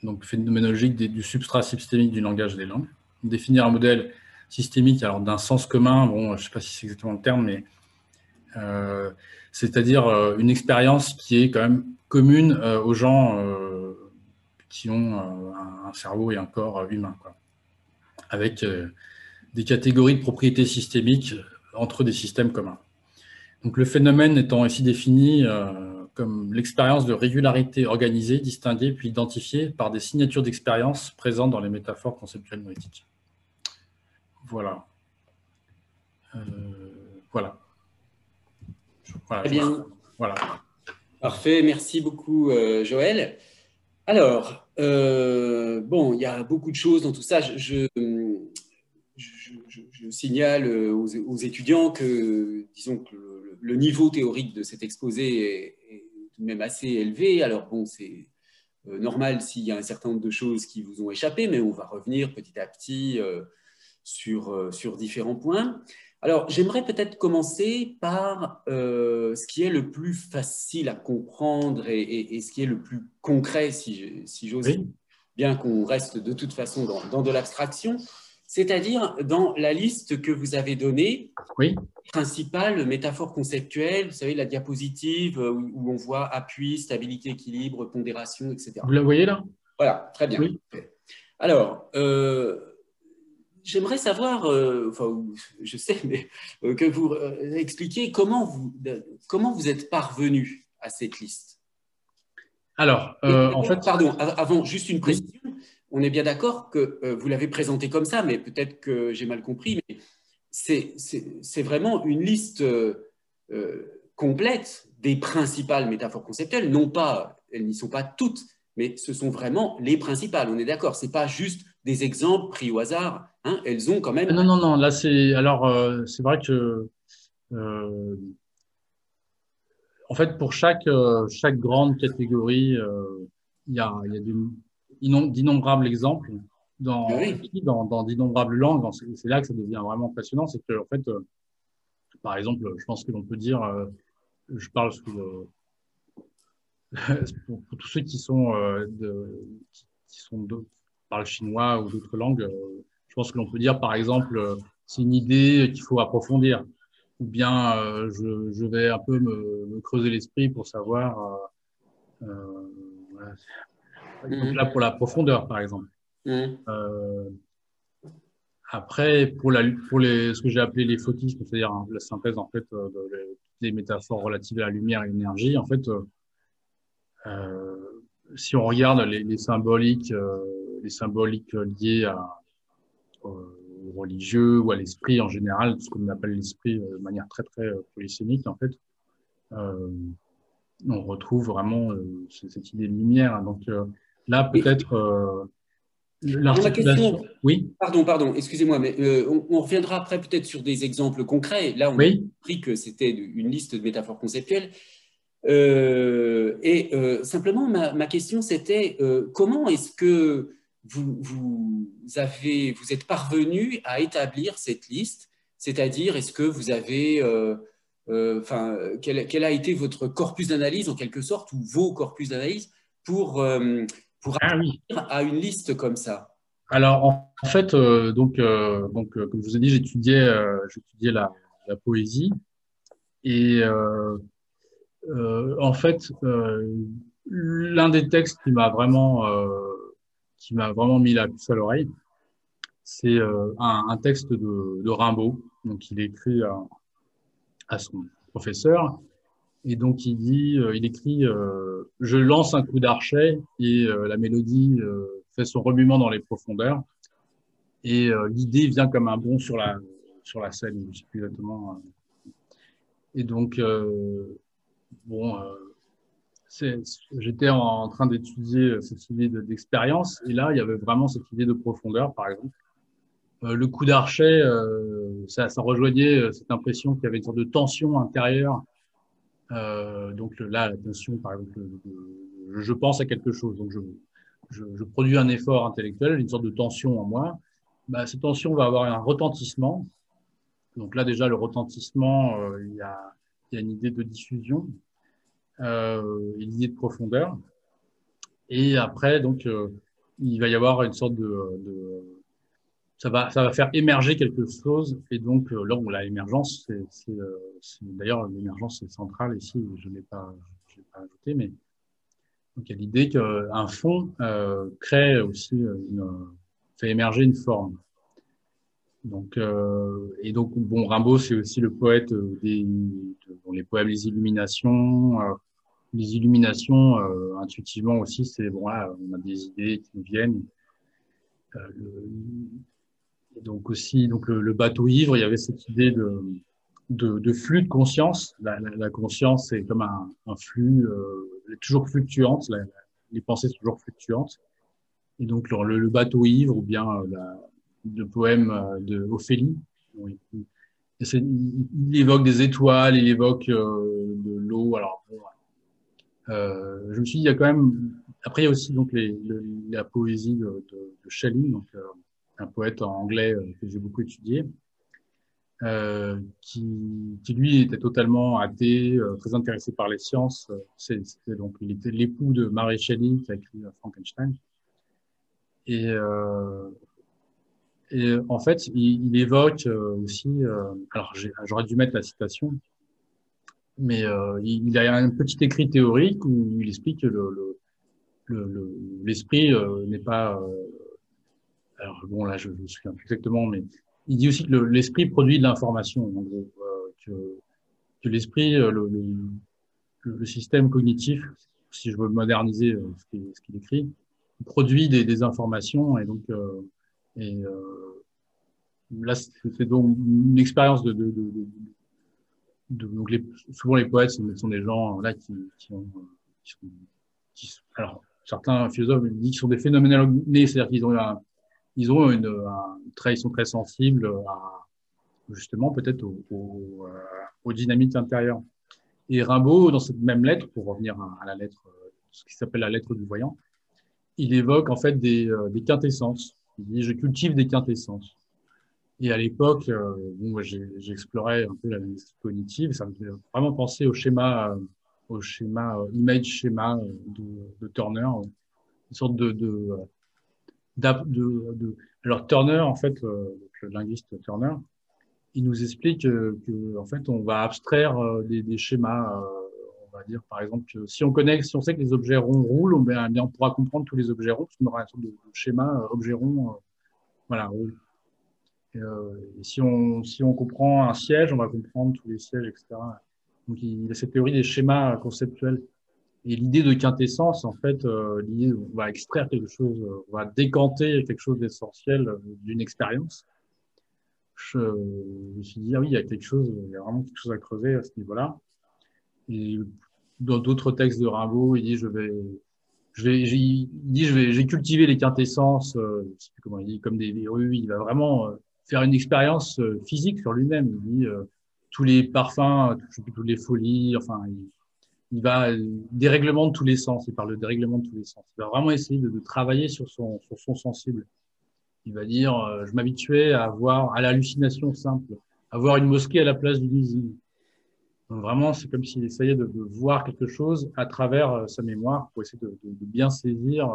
donc phénoménologiques du substrat systémique du langage des langues. Définir un modèle systémique, alors d'un sens commun, bon, je ne sais pas si c'est exactement le terme, mais c'est-à-dire une expérience qui est quand même commune aux gens qui ont un cerveau et un corps humain, quoi, avec des catégories de propriétés systémiques entre des systèmes communs. Donc, le phénomène étant ici défini comme l'expérience de régularité organisée, distinguée puis identifiée par des signatures d'expérience présentes dans les métaphores conceptuelles noétiques. Voilà. Voilà. Très bien. Voilà. Parfait, merci beaucoup Joël. Alors, bon, il y a beaucoup de choses dans tout ça. Je signale aux étudiants que, disons que le niveau théorique de cet exposé est tout de même assez élevé. Alors bon, c'est normal s'il y a un certain nombre de choses qui vous ont échappé, mais on va revenir petit à petit sur différents points. Alors, j'aimerais peut-être commencer par ce qui est le plus facile à comprendre et ce qui est le plus concret, si j'ose, oui, bien qu'on reste de toute façon dans de l'abstraction, c'est-à-dire dans la liste que vous avez donnée, oui, principale métaphore conceptuelle, vous savez, la diapositive où on voit appui, stabilité, équilibre, pondération, etc. Vous la voyez là? Voilà, très bien. Oui. Alors, j'aimerais savoir, enfin, je sais, mais que vous expliquiez comment vous êtes parvenu à cette liste. Alors, en fait… Pardon, avant, juste une précision. Oui. On est bien d'accord que vous l'avez présenté comme ça, mais peut-être que j'ai mal compris, mais c'est vraiment une liste complète des principales métaphores conceptuelles. Non pas, elles n'y sont pas toutes, mais ce sont vraiment les principales. On est d'accord, ce n'est pas juste des exemples pris au hasard. Hein, elles ont quand même… Non, là, c'est… Alors, c'est vrai que… en fait, pour chaque grande catégorie, il y a d'innombrables exemples Oui. dans d'innombrables langues. C'est là que ça devient vraiment passionnant. C'est que, en fait, par exemple, je pense que l'on peut dire, je parle pour tous ceux qui sont parlent chinois ou d'autres langues, je pense que l'on peut dire, par exemple, c'est une idée qu'il faut approfondir. Ou bien je vais un peu me creuser l'esprit pour savoir. Voilà. Donc là, pour la profondeur, par exemple. Après, pour ce que j'ai appelé les photismes, c'est-à-dire la synthèse en fait des métaphores relatives à la lumière et l'énergie, en fait, si on regarde les symboliques liées au religieux ou à l'esprit en général, ce qu'on appelle l'esprit de manière très très polysémique, en fait, on retrouve vraiment cette idée de lumière. Donc là, peut-être l'articulation. Oui. Pardon, excusez-moi, mais on reviendra après peut-être sur des exemples concrets. Là, on a compris que c'était une liste de métaphores conceptuelles. Simplement, ma question, c'était comment est-ce que vous êtes parvenu à établir cette liste? C'est-à-dire, est-ce que vous avez… quel a été votre corpus d'analyse, en quelque sorte, ou vos corpus d'analyse pour arriver à une liste comme ça? Alors, en fait, comme je vous ai dit, j'étudiais la poésie. Et en fait, l'un des textes qui m'a vraiment mis la puce à l'oreille, c'est un texte de Rimbaud. Donc, il écrit à son professeur. Et donc, il écrit « Je lance un coup d'archet et la mélodie fait son remuement dans les profondeurs. Et l'idée vient comme un bond sur la scène, je ne sais plus exactement. Et donc, bon, j'étais en train d'étudier cette idée d'expérience, et là, il y avait vraiment cette idée de profondeur, par exemple. Le coup d'archet, ça rejoignait cette impression qu'il y avait une sorte de tension intérieure. Donc là, la tension, par exemple, je pense à quelque chose, donc je produis un effort intellectuel, une sorte de tension en moi. Bah, cette tension va avoir un retentissement. Donc là, déjà, le retentissement, il y a une idée de diffusion, une idée de profondeur. Et après, donc, il va y avoir une sorte ça va faire émerger quelque chose. Et donc, là, la émergence, d'ailleurs, l'émergence est centrale ici. Je l'ai pas ajouté, mais donc, il y a l'idée qu'un fond crée aussi fait émerger une forme. Donc, et donc, bon, Rimbaud, c'est aussi le poète les poèmes, les illuminations. Les illuminations, intuitivement aussi, c'est bon, là, on a des idées qui nous viennent. Et donc aussi, donc le bateau ivre, il y avait cette idée de flux de conscience. La conscience est comme un flux toujours fluctuante. Les pensées sont toujours fluctuantes. Et donc le bateau ivre ou bien le poème de Ophélie. Oui. Et il évoque des étoiles, il évoque de l'eau. Alors bon, je me suis dit, il y a quand même. Après, il y a aussi donc la poésie de Shelley, donc un poète anglais que j'ai beaucoup étudié, qui lui était totalement athée, très intéressé par les sciences. Donc il était l'époux de Mary Shelley qui a écrit Frankenstein. Et en fait, il évoque aussi. Alors j'aurais dû mettre la citation, mais il a un petit écrit théorique où il explique que l'esprit n'est pas. Alors bon, là, je me souviens plus exactement, mais il dit aussi que l'esprit produit de l'information, en gros, que l'esprit, le système cognitif, si je veux moderniser ce qu'il écrit, produit des informations, et donc là, c'est donc une expérience donc souvent les poètes sont des gens là alors certains philosophes disent qu'ils sont des phénoménologues nés, c'est-à-dire qu'ils ont ils sont très sensibles à justement peut-être aux dynamiques intérieures. Et Rimbaud, dans cette même lettre, pour revenir à la lettre, ce qui s'appelle la lettre du voyant, il évoque en fait des quintessences. Il dit je cultive des quintessences. Et à l'époque, bon, moi, j'explorais un peu la linguistique cognitive. Ça me fait vraiment penser image schéma de Turner, une sorte alors Turner, en fait, le linguiste Turner, il nous explique que en fait, on va abstraire des schémas. On va dire, par exemple, que si on sait que les objets ronds roulent, on pourra comprendre tous les objets ronds, parce qu'on aura un sorte de schéma objet rond, voilà, roule. Et si on comprend un siège, on va comprendre tous les sièges, etc. Donc, il y a cette théorie des schémas conceptuels. Et l'idée de quintessence, en fait, l'idée on va extraire quelque chose, on va décanter quelque chose d'essentiel d'une expérience. Je me suis dit, ah oui, il y a vraiment quelque chose à creuser à ce niveau-là. Et dans d'autres textes de Rimbaud, il dit, j'ai cultivé les quintessences, je sais plus comment il dit, comme des rues. Il va vraiment faire une expérience physique sur lui-même. Il dit tous les parfums, je sais plus, toutes les folies, enfin, il va dérèglement de tous les sens. Il parle de dérèglement de tous les sens. Il va vraiment essayer de travailler sur son sensible. Il va dire, je m'habituais à l'hallucination simple, à voir une mosquée à la place d'une usine. Donc vraiment, c'est comme s'il essayait de voir quelque chose à travers sa mémoire pour essayer de bien saisir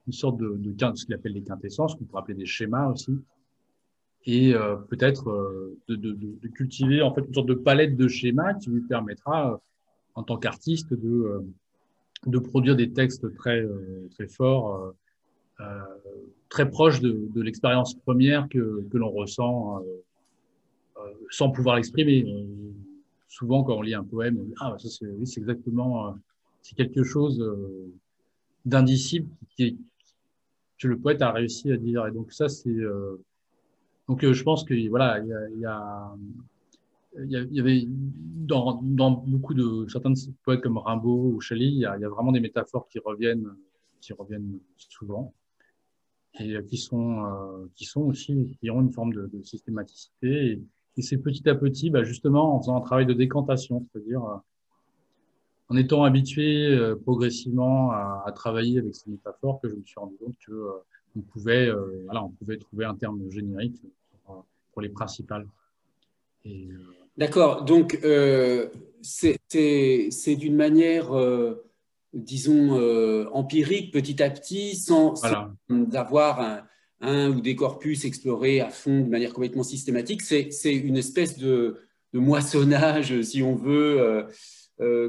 une sorte ce qu'il appelle les quintessences, qu'on pourrait appeler des schémas aussi, et peut-être de cultiver en fait une sorte de palette de schémas qui lui permettra, en tant qu'artiste, de produire des textes très très forts, très proches de l'expérience première que l'on ressent sans pouvoir l'exprimer. Souvent, quand on lit un poème, on dit, ah, ça, c'est exactement, c'est quelque chose d'indicible que le poète a réussi à dire. Et donc ça, c'est donc je pense que voilà, il y avait dans beaucoup de certains de ces poètes comme Rimbaud ou Shelley, il y a vraiment des métaphores qui reviennent souvent et qui sont aussi qui ont une forme de systématicité et c'est petit à petit, bah, justement en faisant un travail de décantation, c'est-à-dire en étant habitué progressivement à travailler avec ces métaphores que je me suis rendu compte que on pouvait trouver un terme générique pour les principales. Et, D'accord, donc c'est d'une manière, disons, empirique, petit à petit, sans voilà. avoir un ou des corpus explorés à fond de manière complètement systématique. C'est une espèce de moissonnage, si on veut,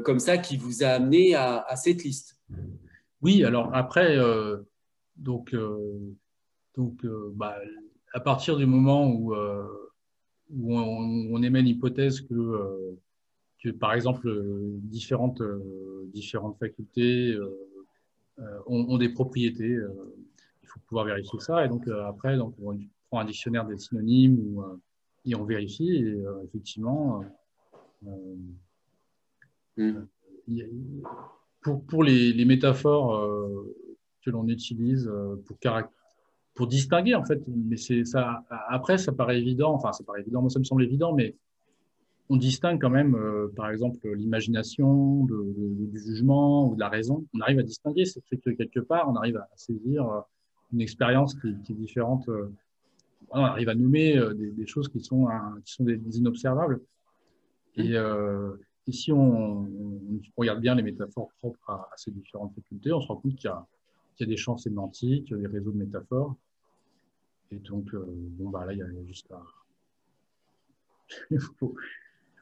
comme ça, qui vous a amené à cette liste. Oui, alors après, donc, bah, à partir du moment où on émet l'hypothèse que, par exemple, différentes facultés ont des propriétés, il faut pouvoir vérifier ça. Et donc, après, donc, on prend un dictionnaire des synonymes et on vérifie. Et effectivement, il y a- pour les métaphores que l'on utilise pour distinguer, en fait, mais c'est ça. Après, ça paraît évident. Enfin, ça paraît évident. Moi, ça me semble évident, mais on distingue quand même, par exemple, l'imagination du jugement ou de la raison. On arrive à distinguer, c'est fait que quelque part, on arrive à saisir une expérience qui est différente. On arrive à nommer des choses qui sont des inobservables. Et si on regarde bien les métaphores propres à ces différentes facultés, on se rend compte qu'il y a des champs sémantiques, il y a des réseaux de métaphores. Et donc, bon, bah, là, il y a juste à...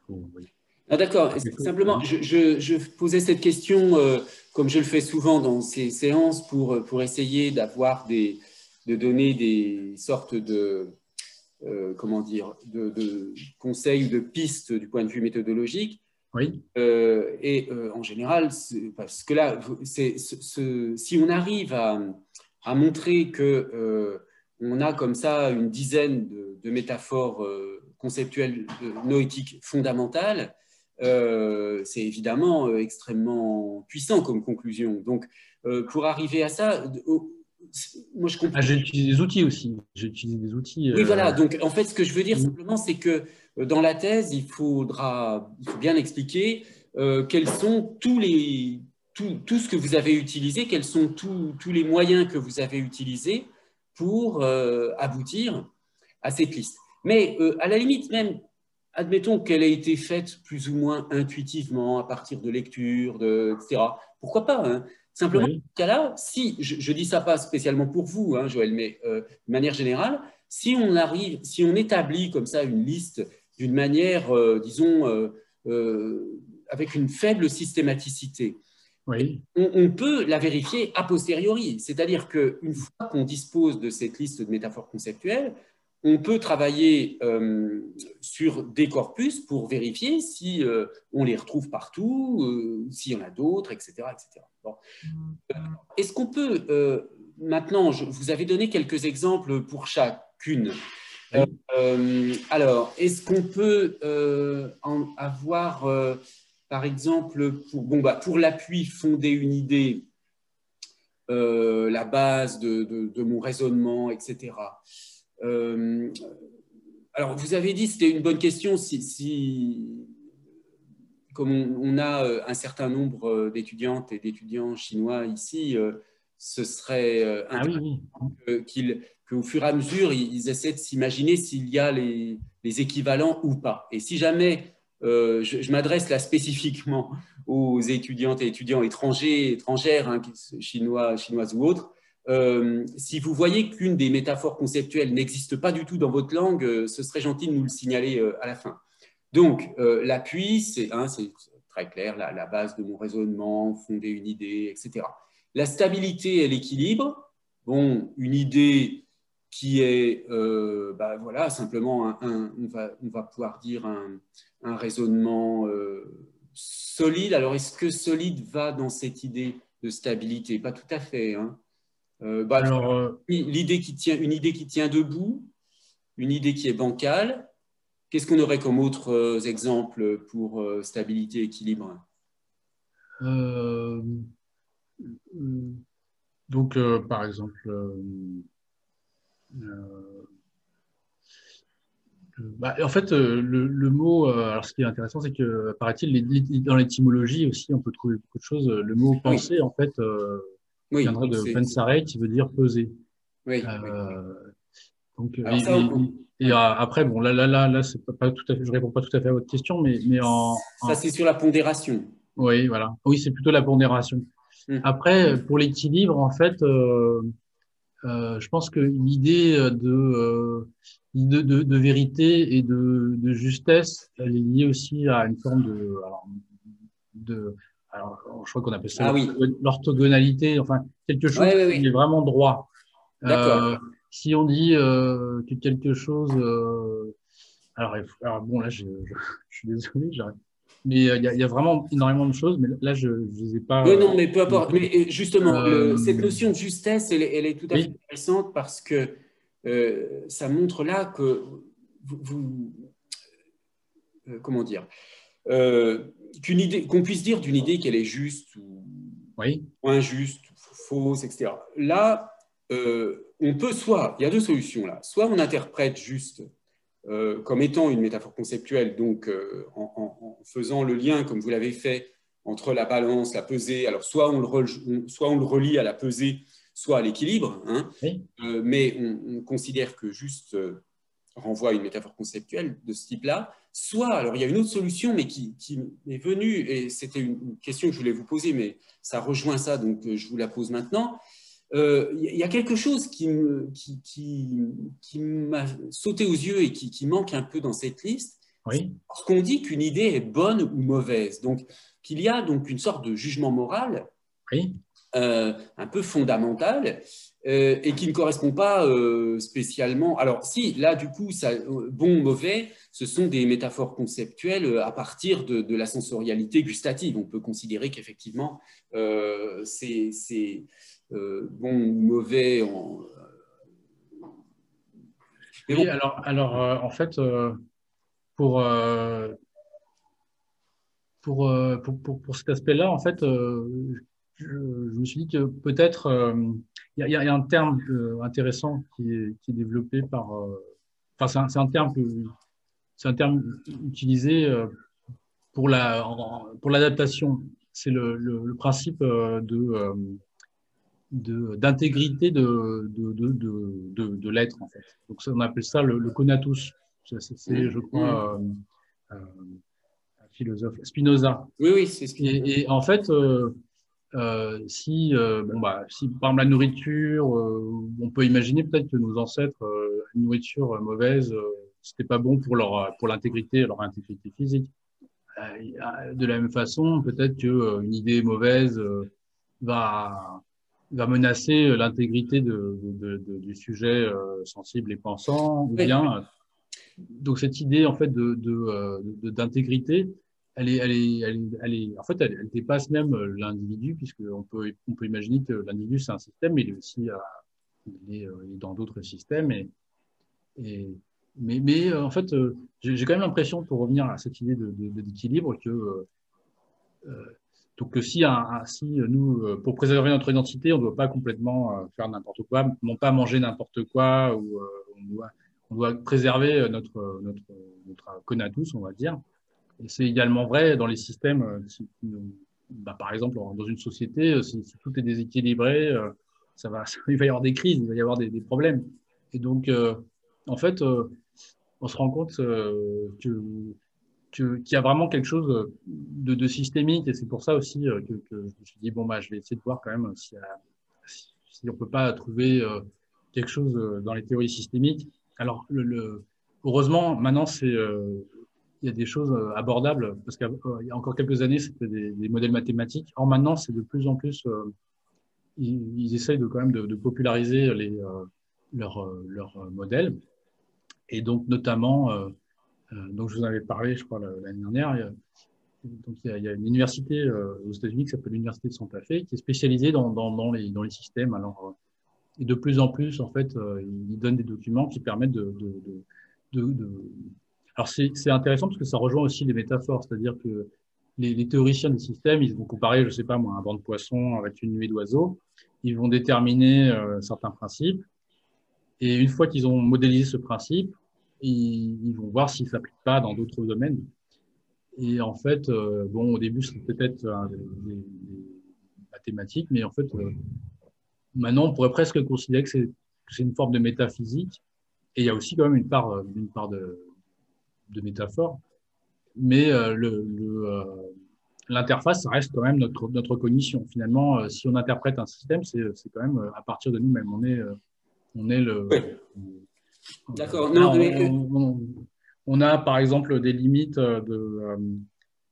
oui. Ah, d'accord. Simplement, je posais cette question, comme je le fais souvent dans ces séances, pour essayer de donner des sortes comment dire, de conseils ou de pistes du point de vue méthodologique. Oui. En général, parce que là, si on arrive à montrer que on a comme ça une dizaine de métaphores conceptuelles noétiques fondamentales, c'est évidemment extrêmement puissant comme conclusion. Donc, pour arriver à ça, moi je comprends. J'ai utilisé des outils aussi. J'ai utilisé des outils. Oui, voilà. Donc, en fait, ce que je veux dire simplement, c'est que dans la thèse, il faut bien expliquer quels sont tout ce que vous avez utilisé, quels sont tous les moyens que vous avez utilisés pour aboutir à cette liste. Mais à la limite, même, admettons qu'elle ait été faite plus ou moins intuitivement à partir de lectures, etc. Pourquoi pas, hein? Simplement, Oui. dans ce cas-là, si je dis ça pas spécialement pour vous, hein, Joël, mais de manière générale, si on établit comme ça une liste d'une manière, disons, avec une faible systématicité, Oui. on peut la vérifier a posteriori. C'est-à-dire qu'une fois qu'on dispose de cette liste de métaphores conceptuelles, on peut travailler sur des corpus pour vérifier si on les retrouve partout, s'il y en a d'autres, etc. etc. Bon. Est-ce qu'on peut, maintenant, vous avez donné quelques exemples pour chacune. Oui. Alors, est-ce qu'on peut en avoir, par exemple, pour l'appui, fonder une idée, la base de mon raisonnement, etc. Alors, vous avez dit, c'était une bonne question, comme on a un certain nombre d'étudiantes et d'étudiants chinois ici, ce serait Oui. qu'au fur et à mesure, ils essaient de s'imaginer s'il y a les équivalents ou pas. Et si jamais, je m'adresse là spécifiquement aux étudiantes et étudiants étrangers, étrangères, hein, chinoises ou autres, si vous voyez qu'une des métaphores conceptuelles n'existe pas du tout dans votre langue, ce serait gentil de nous le signaler à la fin. Donc, l'appui, c'est très clair, la base de mon raisonnement, fonder une idée, etc. La stabilité et l'équilibre, bon, une idée qui est, voilà, simplement, on va pouvoir dire un raisonnement solide. Alors, est-ce que solide va dans cette idée de stabilité? Pas tout à fait, hein. Alors, l'idée qui tient, une idée qui tient debout, une idée qui est bancale. Qu'est-ce qu'on aurait comme autres exemples pour stabilité, équilibre? euh, donc, par exemple, en fait, le mot, alors ce qui est intéressant, c'est que, paraît-il, dans l'étymologie aussi, on peut trouver beaucoup de choses. Le mot Oui, penser, en fait, oui, viendrait de pensare, qui veut dire peser. oui, oui. Euh, donc, Alors ça, oui. après, bon, là, c'est pas tout à fait, je réponds pas tout à fait à votre question, mais Ça, c'est sur la pondération. oui, voilà. Oui, c'est plutôt la pondération. Après, pour l'équilibre, en fait, je pense que l'idée de vérité et de justesse, elle est liée aussi à une forme de alors, je crois qu'on appelle ça Ah oui, l'orthogonalité, enfin quelque oui, chose oui, qui est oui. vraiment droit. D'accord. Si on dit que quelque chose, alors bon là, je suis désolé, j'arrête. Mais il y a vraiment énormément de choses, mais là je ne les ai pas. Oui, non, mais peu importe. Mais justement, Euh, cette notion de justesse, elle est tout à fait oui, intéressante parce que ça montre là que comment dire, qu'on puisse dire d'une idée qu'elle est juste oui, ou injuste, ou fausse, etc. Là, on peut soit, il y a deux solutions là, soit on interprète juste comme étant une métaphore conceptuelle, donc en faisant le lien, comme vous l'avez fait, entre la balance, la pesée. Alors, soit on le relie à la pesée, soit à l'équilibre, hein, oui. mais on considère que juste renvoie à une métaphore conceptuelle de ce type-là. Soit, alors il y a une autre solution, mais qui est venue, et c'était une question que je voulais vous poser, mais ça rejoint ça, donc je vous la pose maintenant. Y a quelque chose qui m'a sauté aux yeux et qui manque un peu dans cette liste. Oui, Parce qu'on dit qu'une idée est bonne ou mauvaise. Donc, qu'il y a donc une sorte de jugement moral oui, un peu fondamentale et qui ne correspond pas spécialement. Alors si, là du coup, ça, bon, mauvais, ce sont des métaphores conceptuelles à partir de la sensorialité gustative. On peut considérer qu'effectivement, c'est bon ou mauvais. Mais bon, oui. En fait, pour, euh, pour cet aspect-là, en fait, je me suis dit que peut-être il y a un terme intéressant qui est développé par. Enfin, c'est un terme utilisé pour l'adaptation. C'est le principe d'intégrité de l'être, en fait. Donc, ça, on appelle ça le conatus. Je crois, un philosophe, Spinoza. oui, oui, c'est ce qui. Et en fait, si par exemple la nourriture, on peut imaginer peut-être que nos ancêtres, une nourriture mauvaise, c'était pas bon pour l'intégrité, leur intégrité physique. De la même façon, peut-être que une idée mauvaise va va menacer l'intégrité du sujet sensible et pensant, ou Oui, bien donc cette idée en fait d'intégrité, en fait, elle dépasse même l'individu, puisque on peut imaginer que l'individu c'est un système, mais il est aussi il est dans d'autres systèmes et en fait, j'ai quand même l'impression, pour revenir à cette idée d'équilibre, que donc si nous, pour préserver notre identité, on ne doit pas complètement faire n'importe quoi, non pas manger n'importe quoi, ou on doit préserver notre conatus, on va dire. Et c'est également vrai dans les systèmes par exemple, dans une société, si tout est déséquilibré, il va y avoir des crises, il va y avoir des problèmes. Et donc, en fait, on se rend compte qu'il y a vraiment quelque chose de systémique. Et c'est pour ça aussi que je me suis dit, bon, bah, je vais essayer de voir quand même si on peut pas trouver quelque chose dans les théories systémiques. Alors, heureusement, maintenant, il y a des choses abordables, parce qu'il y a encore quelques années, c'était des modèles mathématiques. Or, maintenant, c'est de plus en plus, ils essayent quand même de populariser leurs modèles. Et donc, notamment, donc je vous en avais parlé, je crois, l'année dernière. Il y a une université aux États-Unis qui s'appelle l'Université de Santa Fe, qui est spécialisée dans les systèmes. Alors, Et de plus en plus, en fait, ils donnent des documents qui permettent de... Alors, c'est intéressant parce que ça rejoint aussi les métaphores, c'est-à-dire que les théoriciens des systèmes, ils vont comparer, je sais pas moi, un banc de poissons avec une nuée d'oiseaux. Ils vont déterminer certains principes. Et une fois qu'ils ont modélisé ce principe, ils vont voir s'il ne s'applique pas dans d'autres domaines. Et en fait, bon, au début, c'est peut-être des mathématiques, mais en fait, maintenant, on pourrait presque considérer que c'est une forme de métaphysique. Et il y a aussi quand même une part de métaphore. Mais l'interface, ça reste quand même notre cognition. Finalement, si on interprète un système, c'est quand même à partir de nous-mêmes. On est le. Oui. D'accord. Non, on a par exemple des limites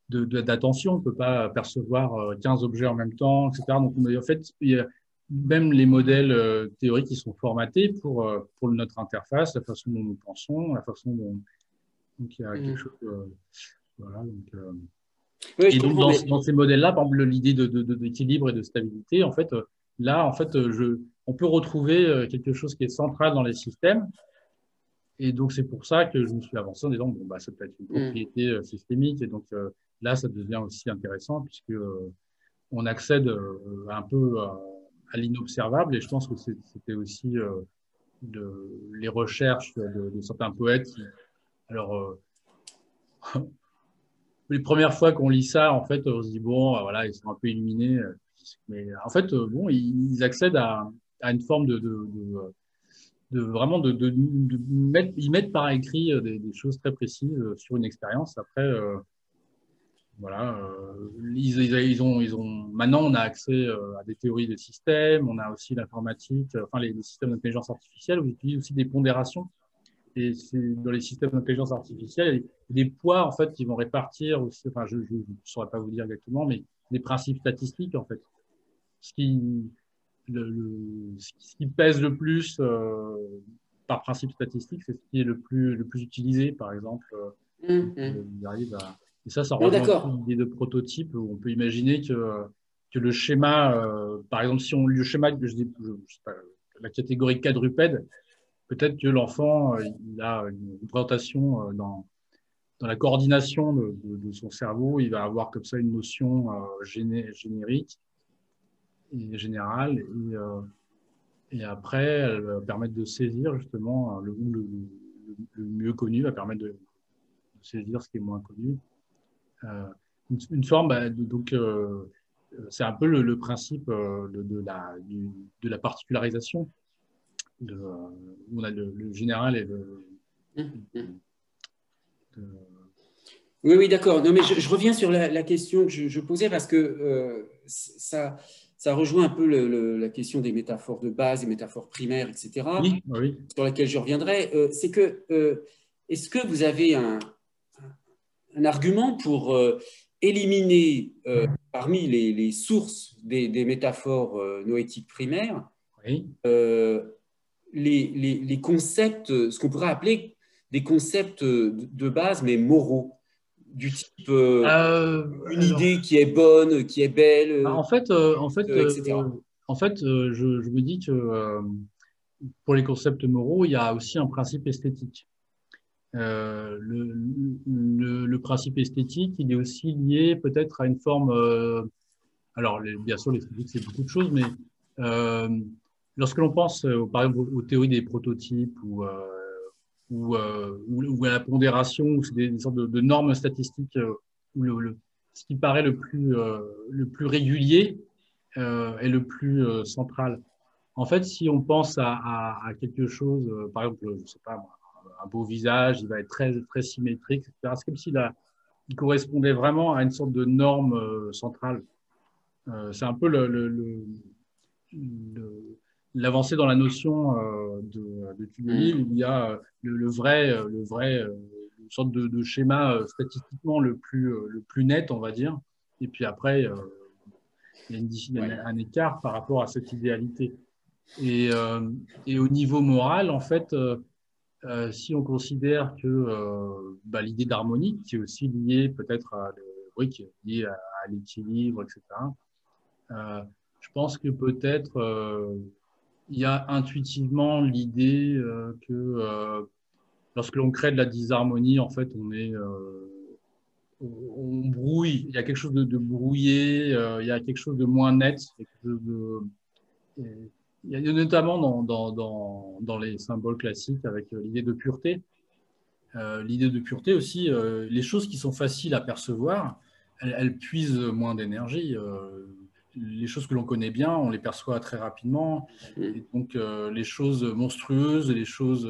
d'attention. On ne peut pas percevoir 15 objets en même temps, etc. Donc, en fait, il y a même les modèles théoriques qui sont formatés pour notre interface, la façon dont nous pensons, la façon dont. Donc, il y a quelque chose. Voilà. Donc, Oui, et donc, dans ces modèles-là, par exemple, l'idée d'équilibre et de stabilité, en fait, là, en fait, on peut retrouver quelque chose qui est central dans les systèmes. Et donc, c'est pour ça que je me suis avancé en disant, bon, bah, ça peut être une propriété systémique. Et donc, là, ça devient aussi intéressant puisque on accède un peu à l'inobservable. Et je pense que c'était aussi les recherches de certains poètes qui, alors, les premières fois qu'on lit ça, en fait, on se dit, bon, voilà, ils sont un peu illuminés. Mais en fait, bon, ils accèdent à une forme vraiment mettre, ils mettent par écrit des choses très précises sur une expérience. Après, voilà, ils ont, maintenant, on a accès à des théories des systèmes, on a aussi l'informatique, enfin, les systèmes d'intelligence artificielle, où ils utilisent aussi des pondérations. Et dans les systèmes d'intelligence artificielle, il y a des poids en fait qui vont répartir aussi, enfin je ne saurais pas vous dire exactement, mais des principes statistiques en fait. Ce qui, ce qui pèse le plus par principe statistique, c'est ce qui est le plus utilisé, par exemple. Il arrive et ça non, rejoint d'accord. l'idée de prototype où on peut imaginer que le schéma, par exemple, si on le schéma, je sais pas, la catégorie quadrupède, peut-être que l'enfant il a une présentation dans la coordination de son cerveau, il va avoir comme ça une notion générique et générale, et après, elle va permettre de saisir justement le mieux connu, va permettre de saisir ce qui est moins connu. Une forme, bah, donc, c'est un peu le principe de la particularisation. On a le général et Oui, oui, d'accord. Non, mais je reviens sur la question que je posais parce que ça rejoint un peu la question des métaphores de base, des métaphores primaires, etc., oui, oui. sur laquelle je reviendrai. C'est que, est-ce que vous avez un argument pour éliminer parmi les sources des métaphores noétiques primaires Oui. Les concepts, ce qu'on pourrait appeler des concepts de base, mais moraux, du type une idée qui est bonne, qui est belle, En fait, etc. je me dis que pour les concepts moraux, il y a aussi un principe esthétique. Le principe esthétique, il est aussi lié peut-être à une forme. Alors, bien sûr, l'esthétique, c'est beaucoup de choses, mais lorsque l'on pense, par exemple, aux théories des prototypes ou à la pondération, où c'est des sortes de normes statistiques où ce qui paraît le plus régulier est le plus central. En fait, si on pense à quelque chose, par exemple, je sais pas, un beau visage, il va être très, très symétrique, etc. C'est comme il correspondait vraiment à une sorte de norme centrale. C'est un peu l'avancée dans la notion de Turing, où il y a une sorte de schéma statistiquement le plus net, on va dire. Et puis après, il y a un écart par rapport à cette idéalité. Et au niveau moral, en fait, si on considère que l'idée d'harmonie, qui est aussi liée peut-être qui est liée à l'équilibre, etc., je pense que peut-être il y a intuitivement l'idée que lorsque l'on crée de la disharmonie, en fait, on brouille. Il y a quelque chose de brouillé, il y a quelque chose de moins net. Il y a notamment dans les symboles classiques avec l'idée de pureté. L'idée de pureté aussi, les choses qui sont faciles à percevoir, elles puisent moins d'énergie. Les choses que l'on connaît bien, on les perçoit très rapidement. Et donc, les choses monstrueuses et les choses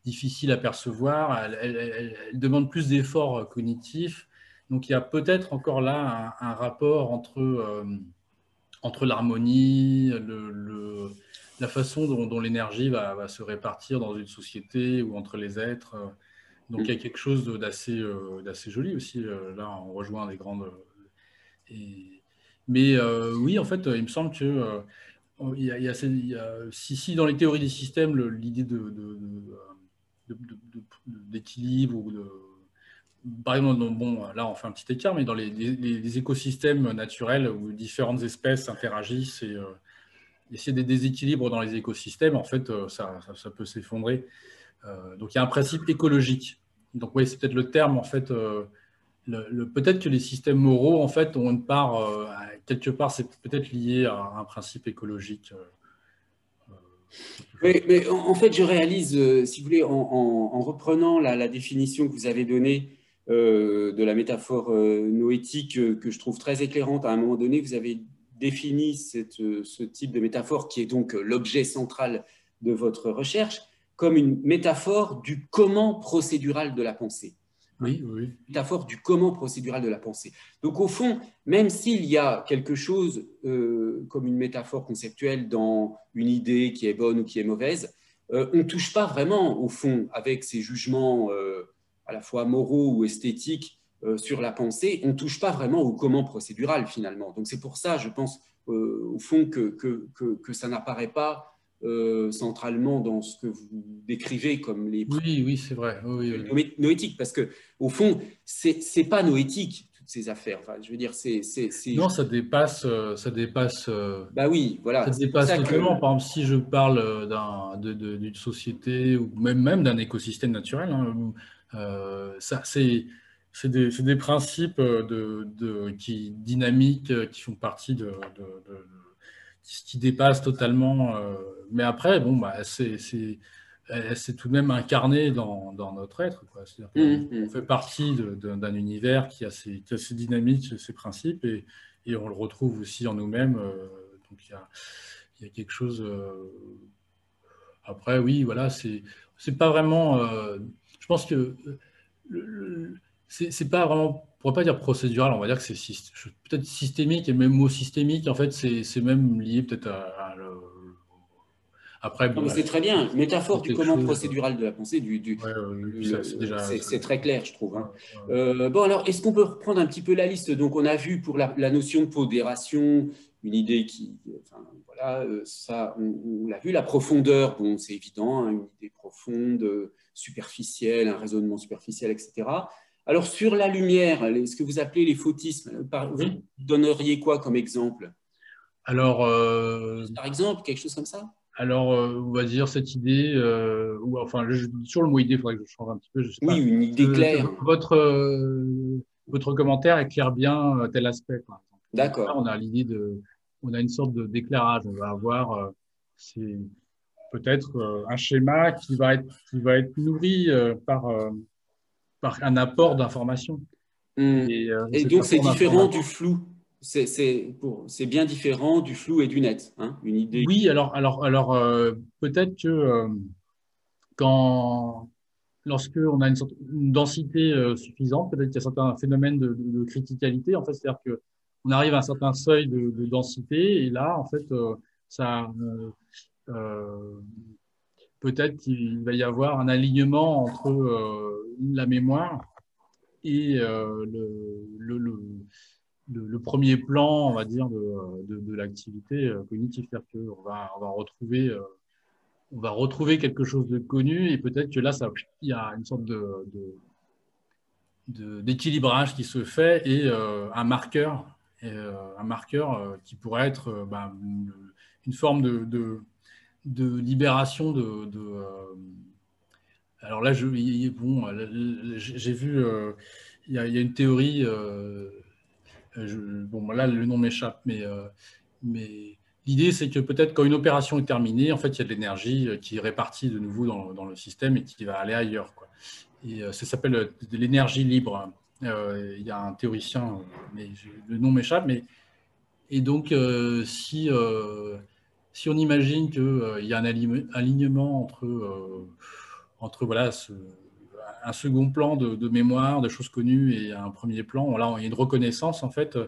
difficiles à percevoir, elles demandent plus d'efforts cognitifs. Donc, il y a peut-être encore là un rapport entre l'harmonie, la façon dont l'énergie va se répartir dans une société ou entre les êtres. Donc, il y a quelque chose d'assez joli aussi. Là, on rejoint des grandes. Mais oui, en fait, il me semble que si dans les théories des systèmes, l'idée d'équilibre ou par exemple, bon, là, on fait un petit écart, mais dans les écosystèmes naturels où différentes espèces interagissent et s'il y a des déséquilibres dans les écosystèmes, en fait, ça peut s'effondrer. Donc, il y a un principe écologique. Donc, oui, c'est peut-être le terme, en fait. Peut-être que les systèmes moraux, en fait, ont une part, quelque part, c'est peut-être lié à un principe écologique. Mais en fait, je réalise, si vous voulez, en reprenant la définition que vous avez donnée de la métaphore noétique, que je trouve très éclairante, à un moment donné, vous avez défini ce type de métaphore qui est donc l'objet central de votre recherche comme une métaphore du comment procédural de la pensée. Oui, oui. Métaphore du comment procédural de la pensée. Donc au fond, même s'il y a quelque chose comme une métaphore conceptuelle dans une idée qui est bonne ou qui est mauvaise, on ne touche pas vraiment au fond avec ces jugements à la fois moraux ou esthétiques sur la pensée, on ne touche pas vraiment au comment procédural finalement. Donc c'est pour ça, je pense, au fond, que ça n'apparaît pas centralement dans ce que vous décrivez comme les oui, c'est vrai. Oui. noétiques, parce que au fond, c'est pas noétique toutes ces affaires. Enfin, je veux dire, non, ça dépasse. Bah oui, voilà. Ça C'est pour dépasse ça que. totalement. Par exemple, si je parle d'une société ou même d'un écosystème naturel, hein, ça, c'est des principes qui dynamiques, qui font partie qui dépassent totalement. Mais après, bon, bah, c'est tout de même incarné dans notre être, quoi. C'est-à-dire qu'on fait partie d'un univers qui a ses dynamiques, ses principes, et on le retrouve aussi en nous-mêmes. Donc il y a quelque chose. Après, oui, voilà, c'est pas vraiment. Je pense que c'est pas vraiment. On ne pourrait pas dire procédural, on va dire que c'est peut-être systémique, et même mot systémique, en fait, c'est même lié peut-être après, Non, bon, mais c'est très bien. Métaphore du quelque comment chose. procédural de la pensée, Ouais, oui, c'est déjà. c'est très clair, je trouve. Hein. Ouais. Bon, alors, est-ce qu'on peut reprendre un petit peu la liste? Donc, on a vu pour la notion de pondération, une idée qui. Enfin, voilà, ça, on l'a vu. La profondeur, bon, c'est évident, hein, une idée profonde, superficielle, un raisonnement superficiel, etc. Alors, sur la lumière, ce que vous appelez les photismes, vous Oui. donneriez quoi comme exemple? Alors, Par exemple, quelque chose comme ça? on va dire cette idée, ou enfin, sur le mot idée, il faudrait que je change un petit peu, je sais Oui, pas. une idée claire. Votre commentaire éclaire bien tel aspect, par exemple. Donc là, D'accord. on a une sorte d'éclairage. On va avoir, c'est peut-être un schéma qui va être nourri par un apport d'informations. Et Et cet donc, c'est apport différent d'informations. du flou. C'est bien différent du flou et du net. Hein, une idée. Oui, alors peut-être que quand lorsque on a une densité suffisante, peut-être qu'il y a certains phénomènes de criticalité. En fait, c'est-à-dire que on arrive à un certain seuil de densité, et là, en fait, ça, euh, peut-être qu'il va y avoir un alignement entre la mémoire et le premier plan, on va dire, de l'activité cognitive. C'est-à-dire on va retrouver quelque chose de connu, et peut-être que là, il y a une sorte d'équilibrage qui se fait, et un marqueur qui pourrait être une forme de libération alors là, bon, j'ai vu, il y a une théorie, bon, là, le nom m'échappe, mais l'idée, c'est que peut-être quand une opération est terminée, en fait, il y a de l'énergie qui est répartie de nouveau dans le système et qui va aller ailleurs, quoi. Et ça s'appelle de l'énergie libre. Il y a un théoricien, mais le nom m'échappe, et donc, si on imagine qu'il y a un alignement entre voilà, un second plan de mémoire, de choses connues, et un premier plan, là, il y a une reconnaissance, en fait.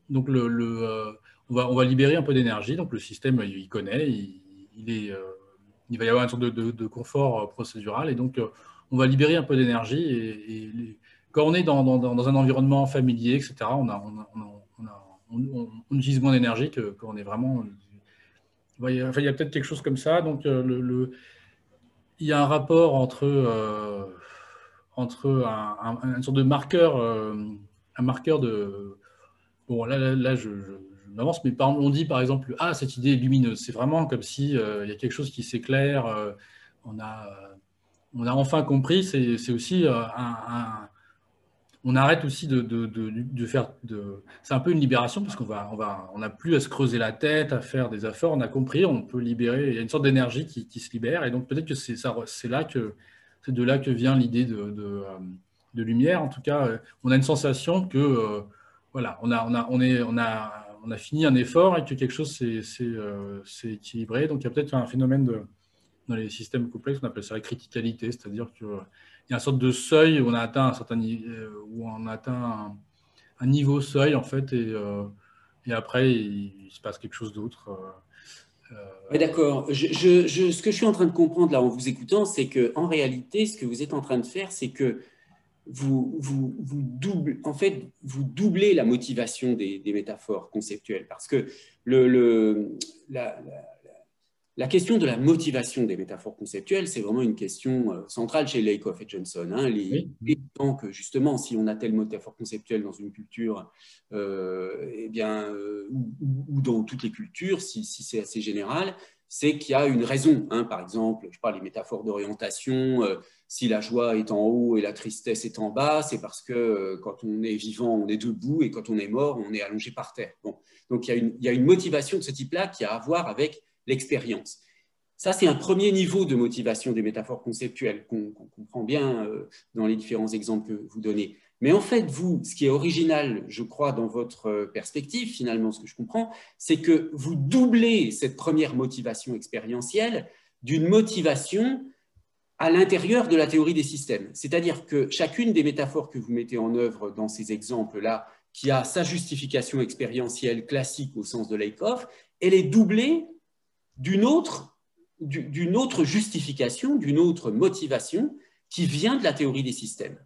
Donc, on va libérer un peu d'énergie. Donc, le système, il connaît, il va y avoir une sorte de confort procédural. Et donc, on va libérer un peu d'énergie. Quand on est dans un environnement familier, etc., on utilise moins d'énergie que quand on est vraiment. Enfin, il y a peut-être quelque chose comme ça. Donc, il y a un rapport entre une sorte de marqueur, un marqueur de. Bon, là je m'avance, mais on dit par exemple, ah, cette idée est lumineuse. C'est vraiment comme si il y a quelque chose qui s'éclaire. On a enfin compris. C'est aussi on arrête aussi de faire. C'est un peu une libération parce on n'a plus à se creuser la tête, à faire des efforts. On a compris, on peut libérer. Il y a une sorte d'énergie qui se libère, et donc peut-être que c'est de là que vient l'idée de lumière. En tout cas, on a une sensation que voilà, on a fini un effort et que quelque chose s'est équilibré. Donc il y a peut-être un phénomène dans les systèmes complexes, on appelle ça la criticalité, c'est-à-dire qu'il y a une sorte de seuil où on a atteint où on atteint un niveau seuil, en fait, et après, il se passe quelque chose d'autre. Ouais, d'accord. Ce que je suis en train de comprendre là en vous écoutant, c'est que en réalité, ce que vous êtes en train de faire, c'est que vous doublez la motivation des métaphores conceptuelles. Parce que la, la question de la motivation des métaphores conceptuelles, c'est vraiment une question centrale chez Lakoff et Johnson. Hein. Il est temps que, justement, si on a telle métaphore conceptuelle dans une culture, ou dans toutes les cultures, si c'est assez général, c'est qu'il y a une raison. Hein. Par exemple, je parle des métaphores d'orientation. Si la joie est en haut et la tristesse est en bas, c'est parce que quand on est vivant, on est debout, et quand on est mort, on est allongé par terre. Bon. Donc, il y a une motivation de ce type-là qui a à voir avec l'expérience. Ça, c'est un premier niveau de motivation des métaphores conceptuelles qu'on comprend bien dans les différents exemples que vous donnez. Mais en fait, vous, ce qui est original, je crois, dans votre perspective, finalement, ce que je comprends, c'est que vous doublez cette première motivation expérientielle d'une motivation à l'intérieur de la théorie des systèmes. C'est-à-dire que chacune des métaphores que vous mettez en œuvre dans ces exemples-là, qui a sa justification expérientielle classique au sens de Lakoff, elle est doublée d'une autre justification, d'une autre motivation qui vient de la théorie des systèmes.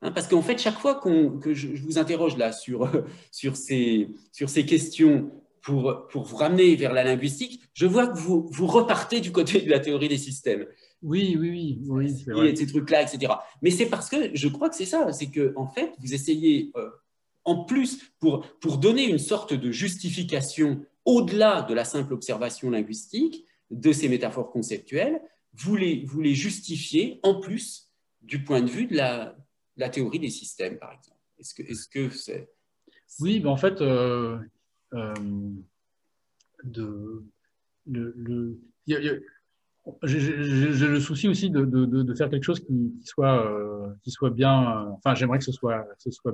Hein, parce qu'en fait, chaque fois que je vous interroge là sur ces questions pour vous ramener vers la linguistique, je vois que vous repartez du côté de la théorie des systèmes. Oui, c'est vrai. Et ces trucs-là, etc. Mais c'est parce que je crois que c'est ça, c'est que en fait, vous essayez, en plus, pour donner une sorte de justification au-delà de la simple observation linguistique de ces métaphores conceptuelles, vous les justifiez en plus du point de vue de la théorie des systèmes, par exemple. Est-ce que c'est... Oui, ben en fait, j'ai le souci aussi de faire quelque chose qui soit bien. Enfin, j'aimerais que ce soit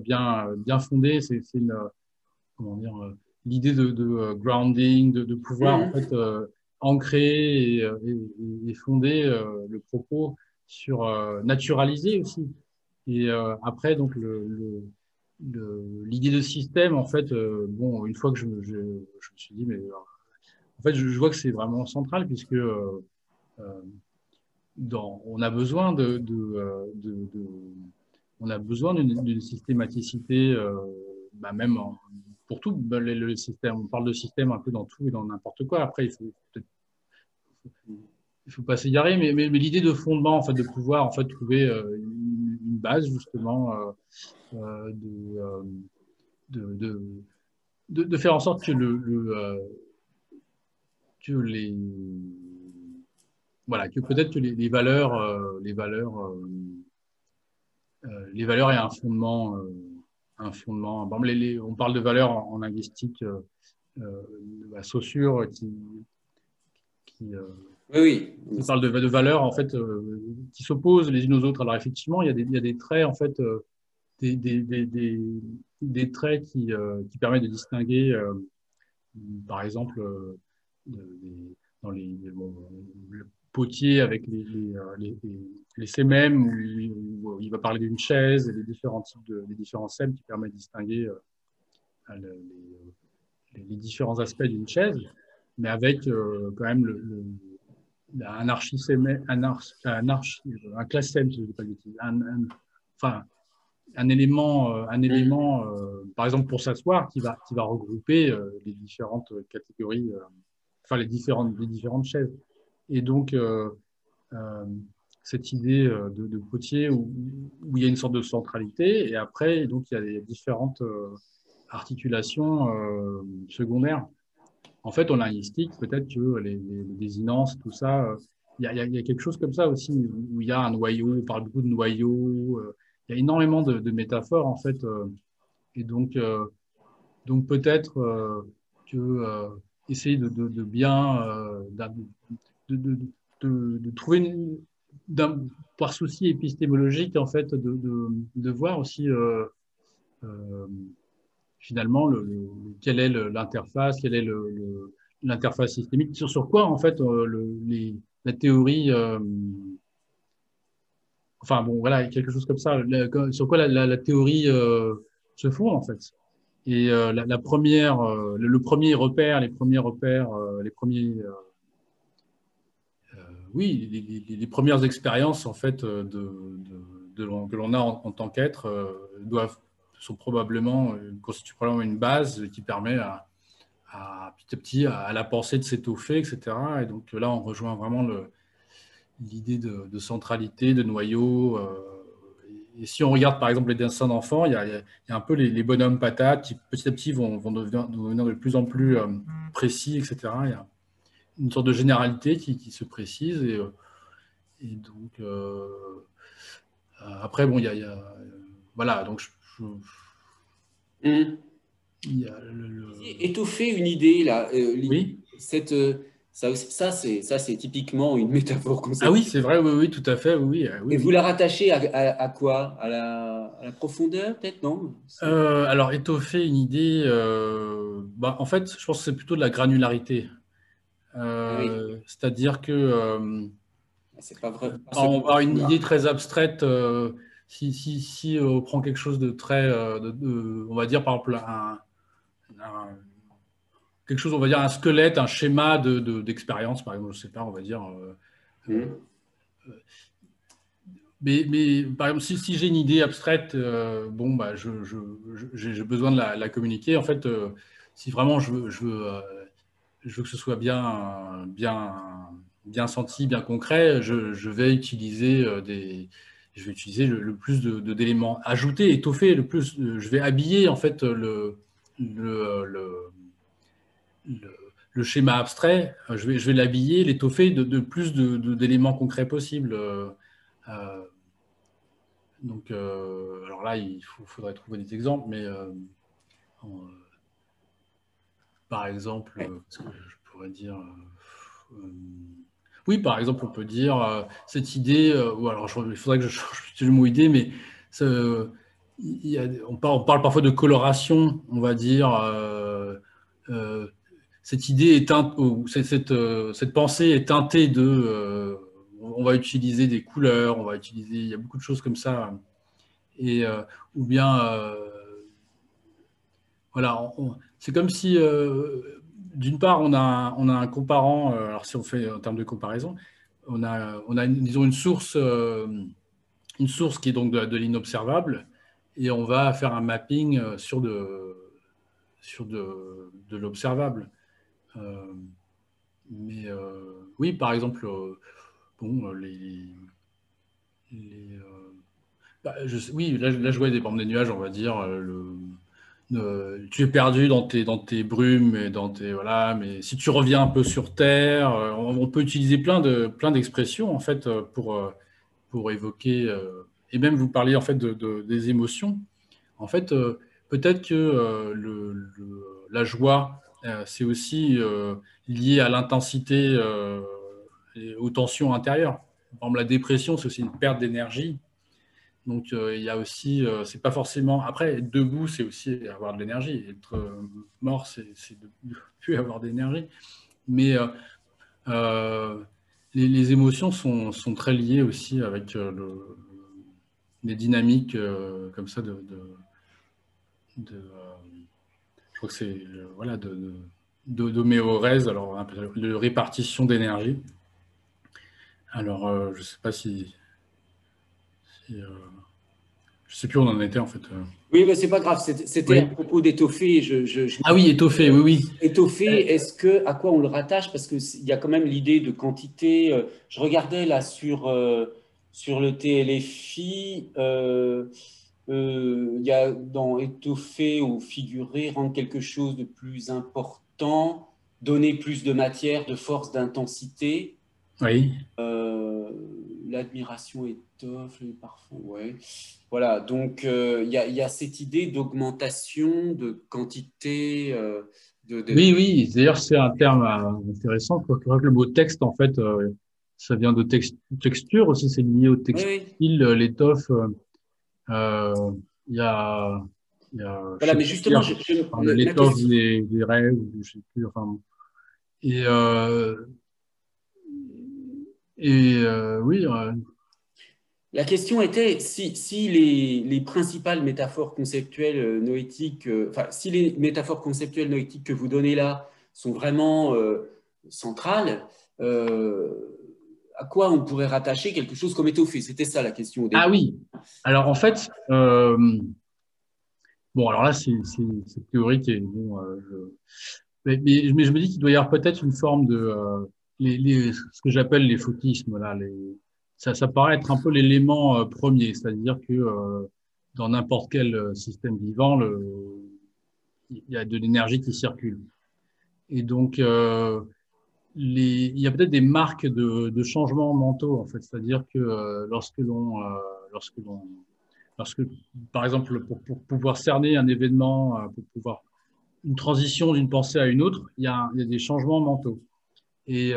bien fondé. C'est comment dire, l'idée de grounding, de pouvoir en fait ancrer et fonder le propos sur naturaliser aussi. Et après, donc l'idée de système, en fait, bon, une fois que je me suis dit, mais en fait, je vois que c'est vraiment central puisque on a besoin on a besoin d'une systématicité, même pour tout le système. On parle de système un peu dans tout et dans n'importe quoi. Après, il faut pas s'égarer, mais l'idée de fondement, en fait, de pouvoir en fait trouver une base justement de faire en sorte que que voilà, que peut-être que les valeurs, les valeurs aient un fondement. Un fondement. Bon, on parle de valeurs en linguistique, la Saussure qui, Oui, qui oui. parle de valeurs en fait qui s'opposent les unes aux autres. Alors effectivement, il y a des traits en fait, des, des, des, des, des traits qui permettent de distinguer, par exemple, dans bon, le potier avec les sème, où il va parler d'une chaise et les différents sèmes qui permettent de distinguer les différents aspects d'une chaise, mais avec quand même un archisémé, un classème, si je ne dis pas de bêtises, enfin, un élément par exemple pour s'asseoir, qui va regrouper les différentes catégories, enfin les différentes chaises. Et donc, euh, cette idée de potier où il y a une sorte de centralité, et après, donc, il y a des différentes articulations secondaires. En fait, en linguistique, peut-être que les désinences, tout ça, il y a quelque chose comme ça aussi, où il y a un noyau, on parle beaucoup de noyau, il y a énormément de métaphores, en fait, et donc peut-être que essayer de bien, de, de, de trouver par souci épistémologique, en fait, de voir aussi euh, finalement quelle est l'interface, quelle est l'interface systémique, sur quoi en fait la théorie, enfin bon voilà, quelque chose comme ça, sur quoi la théorie se fonde en fait. Et la première, le premier repère, les premiers, oui, les premières expériences en fait que l'on a en tant qu'être constituent probablement une base qui permet petit à petit à la pensée de s'étoffer, etc. Et donc là, on rejoint vraiment l'idée de centralité, de noyau. Et si on regarde par exemple les dessins d'enfants, il y a un peu les bonhommes patates qui petit à petit vont devenir de plus en plus précis, etc. Il y a une sorte de généralité qui se précise. Et donc, après, bon, voilà, donc Hum. il y a Étoffer une idée, là, Oui. ça, c'est typiquement une métaphore Ah oui, conceptuelle. c'est vrai, oui, oui, tout à fait, oui, oui, Et vous oui. la rattachez à quoi? À la profondeur, peut-être, non? Alors, étoffer une idée, en fait, je pense que c'est plutôt de la granularité. Ah oui, C'est-à-dire que c'est pas vrai, pas on va seulement avoir une idée vouloir. très abstraite. Si on prend quelque chose de très, on va dire par exemple quelque chose, on va dire un squelette, un schéma d'expérience, par exemple, je sais pas, on va dire. Hum. Mais par exemple, si j'ai une idée abstraite, bon, bah, j'ai besoin de la communiquer. En fait, si vraiment je veux que ce soit bien senti, bien concret, je vais utiliser je vais utiliser le plus d'éléments ajoutés, étoffés, je vais habiller en fait le, le, le, le schéma abstrait, je vais l'habiller, l'étoffer de plus d'éléments concrets possibles. Euh, donc, alors là, faudrait trouver des exemples, mais par exemple, Ouais. ce que je pourrais dire. Oui, par exemple, on peut dire cette idée, ou alors il faudrait que je change le mot idée, mais on parle parfois de coloration, on va dire. Cette idée est ou cette pensée est teintée on va utiliser des couleurs, il y a beaucoup de choses comme ça. Et, ou bien, voilà, c'est comme si, d'une part, on a un comparant, alors si on fait en termes de comparaison, on a disons, une source qui est donc de l'inobservable, et on va faire un mapping sur de l'observable. Euh, mais oui, par exemple, bon, oui, là, je vois des bandes des nuages, on va dire, tu es perdu dans tes brumes et dans tes voilà, mais si tu reviens un peu sur Terre, on peut utiliser plein d'expressions en fait pour évoquer et même vous parliez en fait des émotions. En fait, peut-être que la joie, c'est aussi lié à l'intensité et aux tensions intérieures. Par exemple, la dépression, c'est aussi une perte d'énergie. Donc, il y a aussi, c'est pas forcément. Après, être debout, c'est aussi avoir de l'énergie. Être mort, c'est de ne plus avoir d'énergie. Mais euh, les émotions sont très liées aussi avec les dynamiques comme ça je crois que c'est voilà, d'homéorèse, alors de répartition d'énergie. Alors, je ne sais pas je sais plus où on en était en fait. Oui, mais c'est pas grave. C'était Oui. à propos d'étoffer. Ah oui, étoffé, oui, oui. Étoffer, à quoi on le rattache? Parce qu'il y a quand même l'idée de quantité. Je regardais là sur le TLFI, il y a dans étoffer ou figurer, rendre quelque chose de plus important, donner plus de matière, de force, d'intensité. Oui. L'admiration étoffe, les parfums, ouais. Voilà, donc il y a cette idée d'augmentation de quantité. Oui, oui. D'ailleurs, c'est un terme intéressant. Je crois que le mot texte, en fait, ça vient de texture aussi. C'est lié au Oui, textile, oui. l'étoffe. Euh, Il y a, je Voilà, sais mais plus justement, dire, ma l'étoffe question, des rêves, je sais plus. Enfin, et oui, la question était si les principales métaphores conceptuelles noétiques, enfin, si les métaphores conceptuelles noétiques que vous donnez là sont vraiment centrales, à quoi on pourrait rattacher quelque chose comme étoffé? C'était ça la question au ah début. oui. Alors en fait, bon, alors là, c'est théorique et bon, mais je me dis qu'il doit y avoir peut-être une forme de ce que j'appelle les fautismes là. Ça paraît être un peu l'élément premier, c'est-à-dire que dans n'importe quel système vivant, il y a de l'énergie qui circule. Et donc, il y a peut-être des marques de changements mentaux, en fait. C'est-à-dire que lorsque l'on, lorsque, par exemple, pour pouvoir cerner un événement, pour pouvoir une transition d'une pensée à une autre, il y a des changements mentaux. Et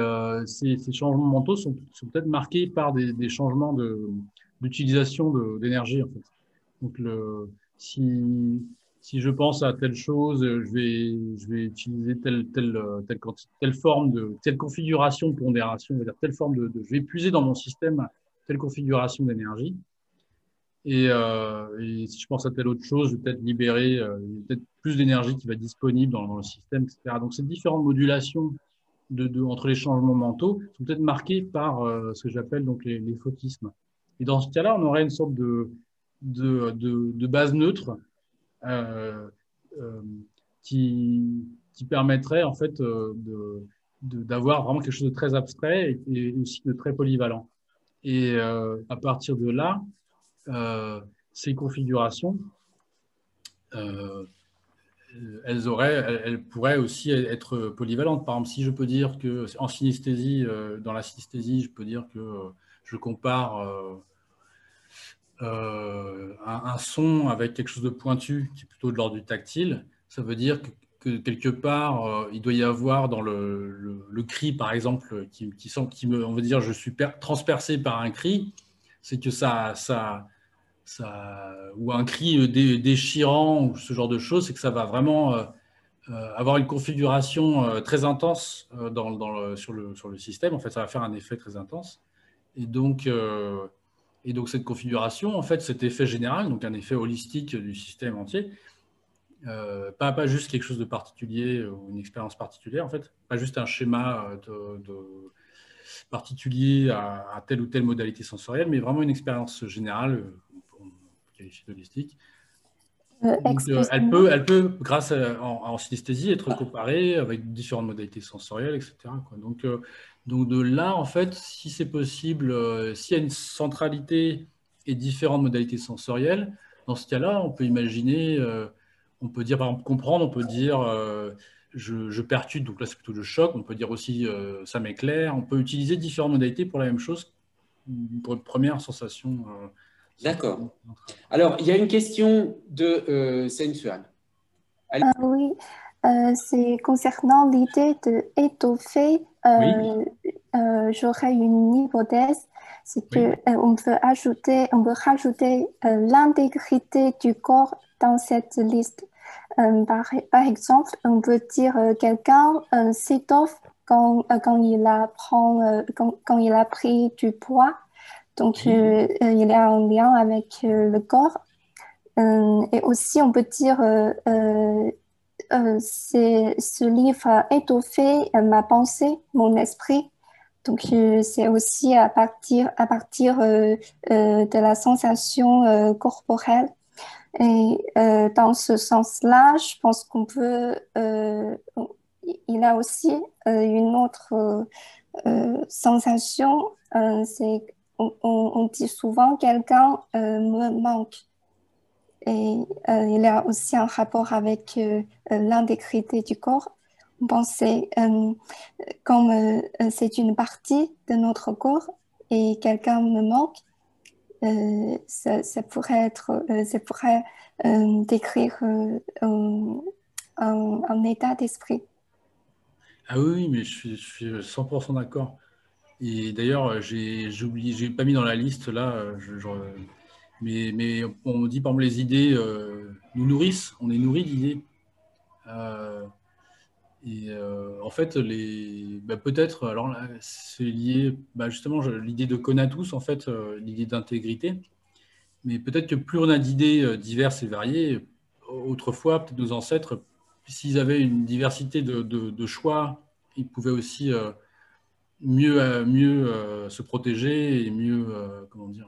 ces changements mentaux sont peut-être marqués par des changements d'utilisation d'énergie, en fait. Donc, si je pense à telle chose, je vais utiliser telle forme telle configuration de pondération, c'est-à-dire telle forme je vais puiser dans mon système telle configuration d'énergie. Et si je pense à telle autre chose, je vais peut-être libérer peut-être plus d'énergie qui va être disponible dans le système, etc. Donc, ces différentes modulations entre les changements mentaux sont peut-être marqués par ce que j'appelle donc les fautismes. Et dans ce cas-là, on aurait une sorte de base neutre euh, euh, qui permettrait en fait d'avoir vraiment quelque chose de très abstrait et aussi de très polyvalent. Et à partir de là, ces configurations, euh, elles pourraient aussi être polyvalentes. Par exemple, si je peux dire que en synesthésie, dans la synesthésie, je peux dire que je compare un son avec quelque chose de pointu qui est plutôt de l'ordre du tactile, ça veut dire que quelque part, il doit y avoir dans le cri, par exemple, on va dire, je suis transpercé par un cri, c'est que ou un cri déchirant ou ce genre de choses, c'est que ça va vraiment avoir une configuration très intense sur le système. En fait, ça va faire un effet très intense. Et donc, cette configuration, en fait, cet effet général, donc un effet holistique du système entier, pas juste quelque chose de particulier ou une expérience particulière, en fait, pas juste un schéma particulier à telle ou telle modalité sensorielle, mais vraiment une expérience générale, on qualifie d'holistique. Donc, elle peut, grâce en synesthésie, être comparée avec différentes modalités sensorielles, etc., quoi. Donc de là, en fait, si c'est possible, s'il y a une centralité et différentes modalités sensorielles, dans ce cas-là, on peut imaginer On peut dire, par exemple, comprendre, on peut dire je percute, donc là c'est plutôt le choc. On peut dire aussi ça m'éclaire. On peut utiliser différentes modalités pour la même chose, pour une première sensation. D'accord. Alors, il y a une question de Sensuan. Oui, c'est concernant l'idée d'étoffer. Oui, J'aurais une hypothèse, c'est que oui, on peut rajouter l'intégrité du corps dans cette liste. Par exemple, on peut dire quelqu'un s'étoffe quand il a pris du poids. Donc, oui. il y a un lien avec le corps. Et aussi, on peut dire ce livre a étoffé ma pensée, mon esprit. Donc, c'est aussi à partir de la sensation corporelle. Et dans ce sens-là, je pense qu'on peut. Il a aussi une autre sensation. C'est on dit souvent quelqu'un me manque. Et il y a aussi un rapport avec l'intégrité du corps. On pensait comme c'est une partie de notre corps et quelqu'un me manque, ça pourrait décrire un état d'esprit. Ah oui, oui, mais je suis 100% d'accord. Et d'ailleurs, j'ai oublié, j'ai pas mis dans la liste là, mais on me dit par exemple les idées nous nourrissent, on est nourri d'idées. Euh, en fait, peut-être, alors là, c'est lié, justement, l'idée de conatus, en fait, l'idée d'intégrité. Mais peut-être que plus on a d'idées diverses et variées, autrefois, peut-être nos ancêtres, s'ils avaient une diversité de choix, ils pouvaient aussi mieux se protéger et mieux, comment dire,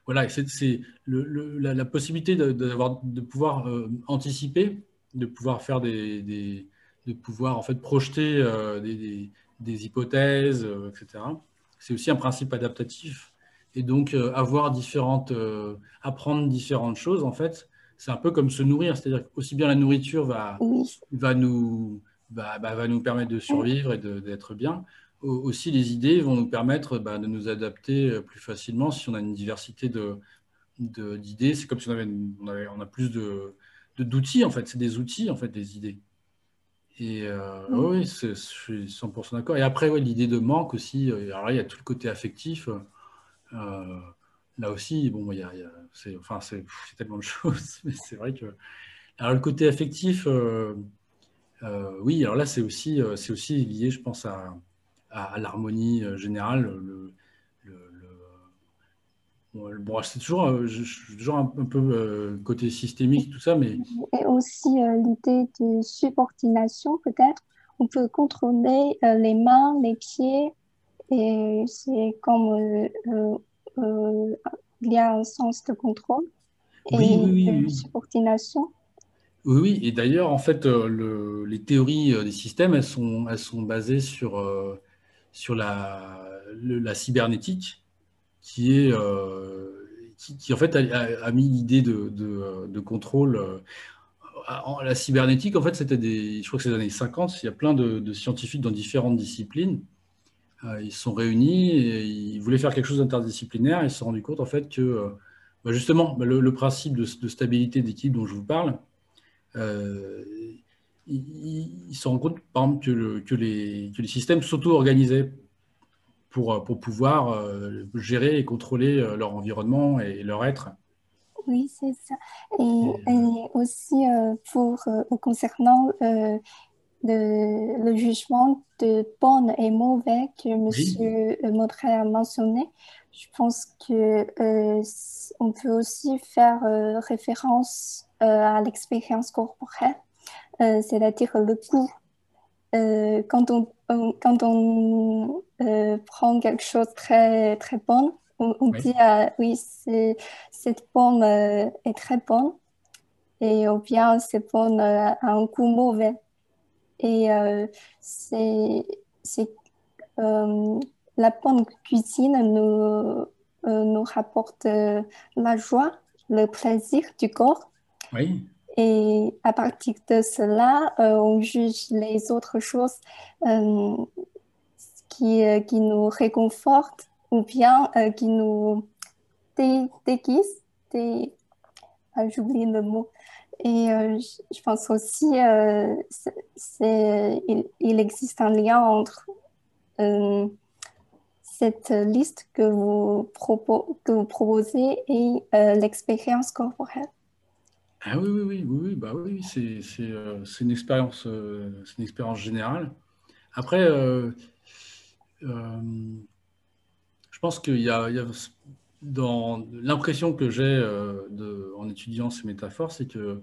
voilà, c'est la possibilité de pouvoir anticiper, de pouvoir faire de pouvoir en fait projeter des hypothèses, etc. C'est aussi un principe adaptatif. Et donc apprendre différentes choses, en fait, c'est un peu comme se nourrir. C'est-à-dire qu'aussi bien la nourriture Oui. va nous, va nous permettre de survivre et d'être bien, aussi les idées vont nous permettre de nous adapter plus facilement si on a une diversité d'idées. C'est comme si on a plus d'outils, en fait. C'est des outils, en fait, des idées. Et Oui. oui, je suis 100% d'accord. Et après, ouais, l'idée de manque aussi. Alors là, il y a tout le côté affectif. Euh, Là aussi, bon, c'est tellement de choses, mais c'est vrai que. Alors, le côté affectif, oui, alors là, c'est aussi lié, je pense, à l'harmonie générale. Bon, c'est toujours, je suis toujours un peu côté systémique, tout ça, mais Et aussi l'idée de subordination, peut-être. On peut contrôler les mains, les pieds, et c'est comme il y a un sens de contrôle oui, oui, et oui, de oui. subordination. Oui, oui. Et d'ailleurs, en fait, les théories des systèmes, elles sont basées sur la cybernétique, qui en fait a mis l'idée de contrôle. La cybernétique, en fait, je crois que c'est les années 50. Il y a plein de scientifiques dans différentes disciplines. Ils se sont réunis et ils voulaient faire quelque chose d'interdisciplinaire. Ils se sont rendus compte, en fait, que justement, le principe de stabilité d'équipe dont je vous parle, euh, ils se rendent compte, par exemple, que les systèmes s'auto-organisaient pour pouvoir gérer et contrôler leur environnement et leur être. Oui, c'est ça. Et, Et aussi concernant le jugement de bon et mauvais que oui, Monsieur Maudret a mentionné, je pense que on peut aussi faire référence à l'expérience corporelle, c'est-à-dire le goût. Quand on prend quelque chose très bon, on oui, dit oui, cette pomme est très bonne et ou bien cette pomme a un goût mauvais. Et c'est euh, la bonne cuisine nous rapporte la joie, le plaisir du corps. Oui. Et à partir de cela, on juge les autres choses euh, qui nous réconfortent ou bien qui nous déguisent. J'oublie le mot. Et je pense aussi il existe un lien entre euh, cette liste que vous proposez et l'expérience corporelle. Ah oui, oui, oui, oui, oui, bah oui, c'est une expérience générale. Après, euh, je pense qu'il y a dans l'impression que j'ai en étudiant ces métaphores, c'est que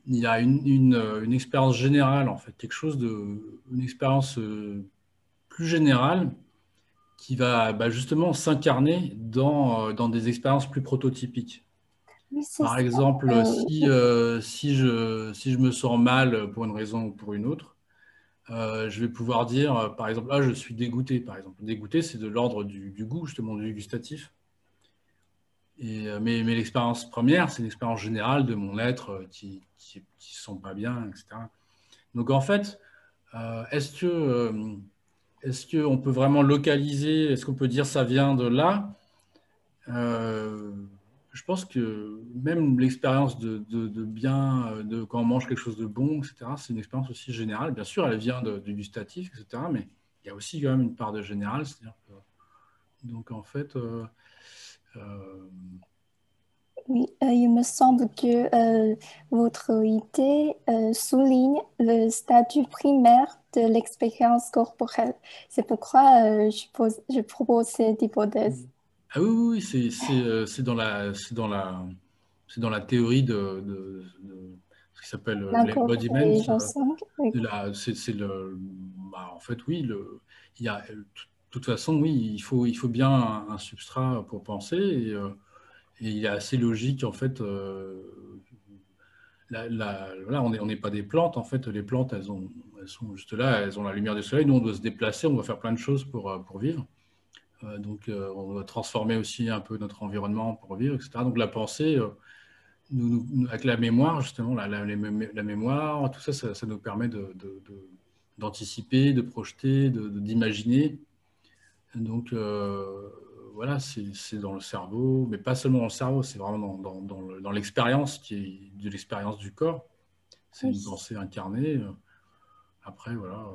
il y a une expérience générale, en fait, une expérience plus générale qui va bah, justement s'incarner dans des expériences plus prototypiques. Oui, c'est Par ça. exemple, Euh, si je me sens mal pour une raison ou pour une autre, je vais pouvoir dire, par exemple, ah, je suis dégoûté, par exemple. Dégoûté, c'est de l'ordre du goût, justement, du gustatif. Mais l'expérience première, c'est l'expérience générale de mon être qui ne se sent pas bien, etc. Donc, en fait, est-ce qu'on peut vraiment localiser, est-ce qu'on peut dire ça vient de là? Euh, je pense que même l'expérience de bien, quand on mange quelque chose de bon, etc., c'est une expérience aussi générale. Bien sûr, elle vient du gustatif, etc., mais il y a aussi quand même une part de général. Donc, en fait, euh, oui, il me semble que votre idée souligne le statut primaire de l'expérience corporelle. C'est pourquoi je propose cette hypothèse. ah oui, oui, oui, c'est dans la théorie de ce qui s'appelle l'embodiment. L'incorporation. Oui. En fait, oui, de toute façon, oui, il faut bien un substrat pour penser et il est assez logique, en fait. Voilà, on n'est pas des plantes, en fait. Les plantes, elles sont juste là, elles ont la lumière du soleil. Nous, on doit se déplacer, on doit faire plein de choses pour vivre. On doit transformer aussi un peu notre environnement pour vivre, etc. Donc, la pensée, avec la mémoire, justement, la mémoire, tout ça, ça nous permet d'anticiper, de projeter, d'imaginer. Donc, voilà, c'est dans le cerveau, mais pas seulement dans le cerveau, c'est vraiment dans l'expérience qui est de l'expérience du corps. C'est Oui. une pensée incarnée. Après, voilà,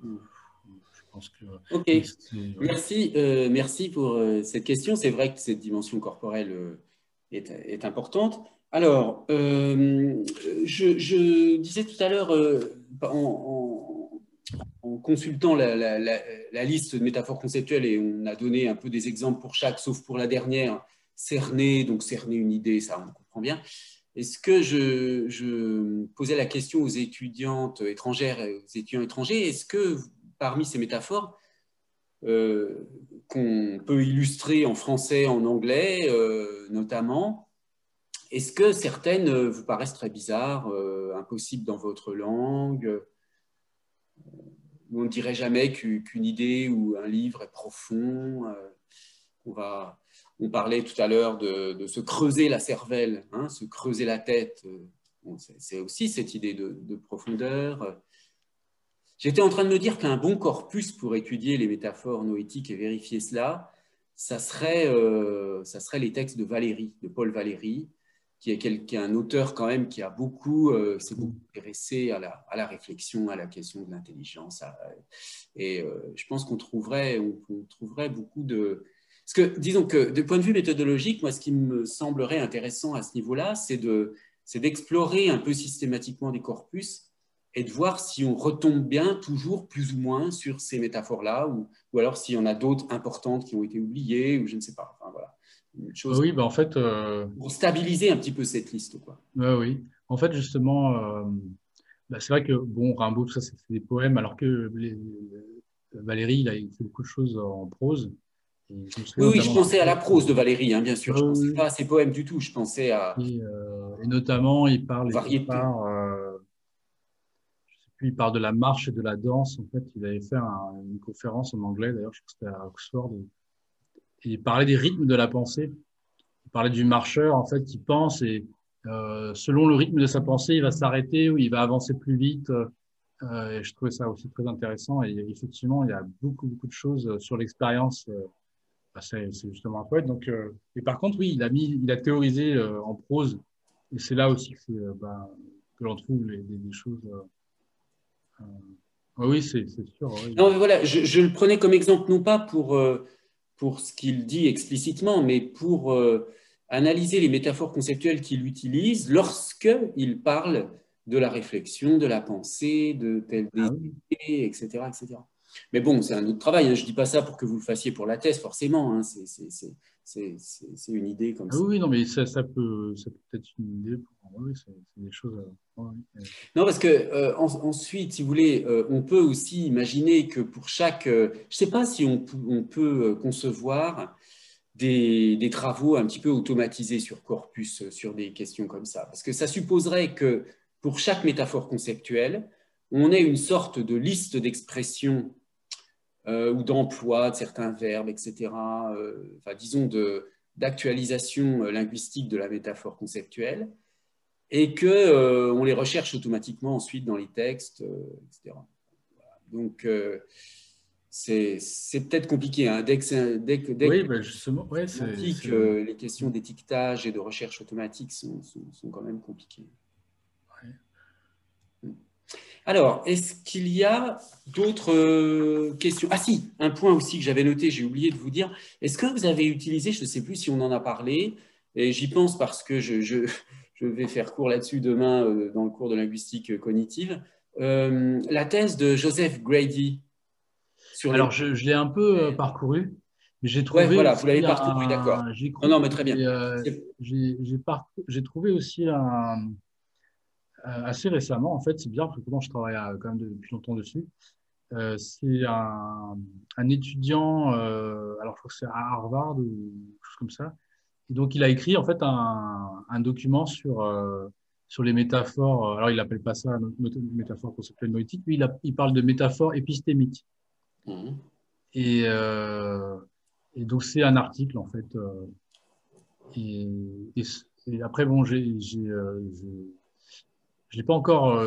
je pense que Ok, mais ouais. merci pour cette question. C'est vrai que cette dimension corporelle est importante. Alors, je disais tout à l'heure, en consultant la liste de métaphores conceptuelles, et on a donné un peu des exemples pour chaque, sauf pour la dernière, cerner, donc cerner une idée, ça on comprend bien. Est-ce que je posais la question aux étudiantes étrangères et aux étudiants étrangers, est-ce que parmi ces métaphores, qu'on peut illustrer en français, en anglais notamment, est-ce que certaines vous paraissent très bizarres, impossibles dans votre langue, où on ne dirait jamais qu'une idée ou un livre est profond on parlait tout à l'heure de se creuser la cervelle, hein, se creuser la tête. Bon, c'est aussi cette idée de profondeur. J'étais en train de me dire qu'un bon corpus pour étudier les métaphores noétiques et vérifier cela, ça serait les textes de Valéry, de Paul Valéry, qui est un auteur quand même qui s'est beaucoup intéressé à la réflexion, à la question de l'intelligence. Je pense qu'on trouverait beaucoup de... Parce que, disons que, de point de vue méthodologique, moi, ce qui me semblerait intéressant à ce niveau-là, c'est d'explorer un peu systématiquement des corpus et de voir si on retombe bien toujours plus ou moins sur ces métaphores-là, ou alors s'il y en a d'autres importantes qui ont été oubliées, ou je ne sais pas. Enfin, voilà. Une chose Oui, bah, en fait, pour stabiliser un petit peu cette liste, quoi. oui. En fait, justement, bah, c'est vrai que bon, Rimbaud, tout ça, c'est des poèmes, alors que Valéry, il a fait beaucoup de choses en prose. Et je me souviens Oui, je notamment d'un pensais à la texte. prose de Valéry, hein, bien sûr. Je ne pensais Oui, pas à ses poèmes du tout. Je pensais à et notamment, variété. Je sais plus, il parle de la marche et de la danse. En fait, il avait fait une conférence en anglais, d'ailleurs, je crois que c'était à Oxford. Et il parlait des rythmes de la pensée. Il parlait du marcheur, en fait, qui pense et selon le rythme de sa pensée, il va s'arrêter ou il va avancer plus vite. Et je trouvais ça aussi très intéressant. Et effectivement, il y a beaucoup, beaucoup de choses sur l'expérience. C'est justement un poète. Donc, et par contre, oui, il a théorisé en prose. Et c'est là aussi que l'on trouve des choses. Oui, c'est sûr. Oui. Non, mais voilà, je le prenais comme exemple, non pas pour ce qu'il dit explicitement, mais pour analyser les métaphores conceptuelles qu'il utilise lorsqu'il parle de la réflexion, de la pensée, de telle Oui. idée, etc., etc. Mais bon, c'est un autre travail. Hein. Je ne dis pas ça pour que vous le fassiez pour la thèse, forcément. Hein. C'est une idée comme ça. Oui, non, mais ça peut être une idée. Oui, c'est des choses. Non, parce que ensuite, si vous voulez, on peut aussi imaginer que pour chaque, je ne sais pas si on peut concevoir des travaux un petit peu automatisés sur corpus, sur des questions comme ça, parce que ça supposerait que pour chaque métaphore conceptuelle, on ait une sorte de liste d'expressions ou d'emploi de certains verbes, etc. Enfin, disons d'actualisation linguistique de la métaphore conceptuelle et qu'on les recherche automatiquement ensuite dans les textes, etc. Donc, c'est peut-être compliqué. Hein. Oui, ben justement, ouais, les questions d'étiquetage et de recherche automatique sont quand même compliquées. Ouais. Alors, est-ce qu'il y a d'autres questions? Ah si, un point aussi que j'avais noté, j'ai oublié de vous dire. Est-ce que vous avez utilisé, je ne sais plus si on en a parlé, et j'y pense parce que je vais faire cours là-dessus demain dans le cours de linguistique cognitive, la thèse de Joseph Grady. Alors, je l'ai un peu parcouru, mais j'ai trouvé ouais, voilà, aussi vous l'avez parcouru, d'accord. Non, mais très bien. J'ai trouvé aussi assez récemment, en fait, c'est bizarre parce que pourtant je travaille quand même depuis longtemps dessus. C'est un étudiant, alors je crois que c'est à Harvard ou quelque chose comme ça. Et donc, il a écrit en fait un document sur les métaphores. Alors, il n'appelle pas ça métaphore conceptuelle noétique, lui, il parle de métaphores épistémiques. Mmh. Et donc, c'est un article, en fait. Et, et après, bon, je l'ai pas encore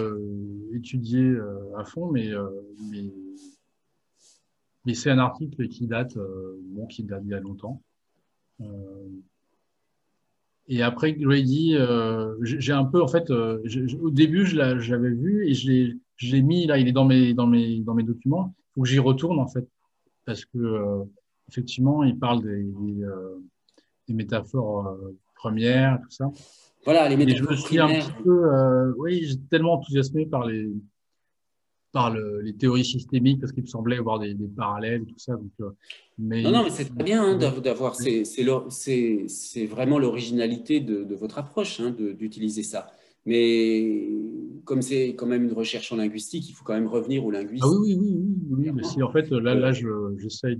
étudié à fond, mais c'est un article qui date, qui date d'il y a longtemps. Et après Grady, j'ai un peu, en fait, au début, je l'avais vu et je l'ai mis là, il est dans mes documents. Il faut que j'y retourne, en fait, parce que, effectivement, il parle des métaphores premières, tout ça. Voilà, les Et je me métaphores suis un primaires. petit peu, oui, j'étais tellement enthousiasmé par les théories systémiques parce qu'il me semblait avoir des parallèles et tout ça. Donc, Non, mais c'est très bien hein, d'avoir. C'est vraiment l'originalité de votre approche hein, d'utiliser ça. Mais comme c'est quand même une recherche en linguistique, il faut quand même revenir au Ah linguiste. oui, mais si en fait là j'essaye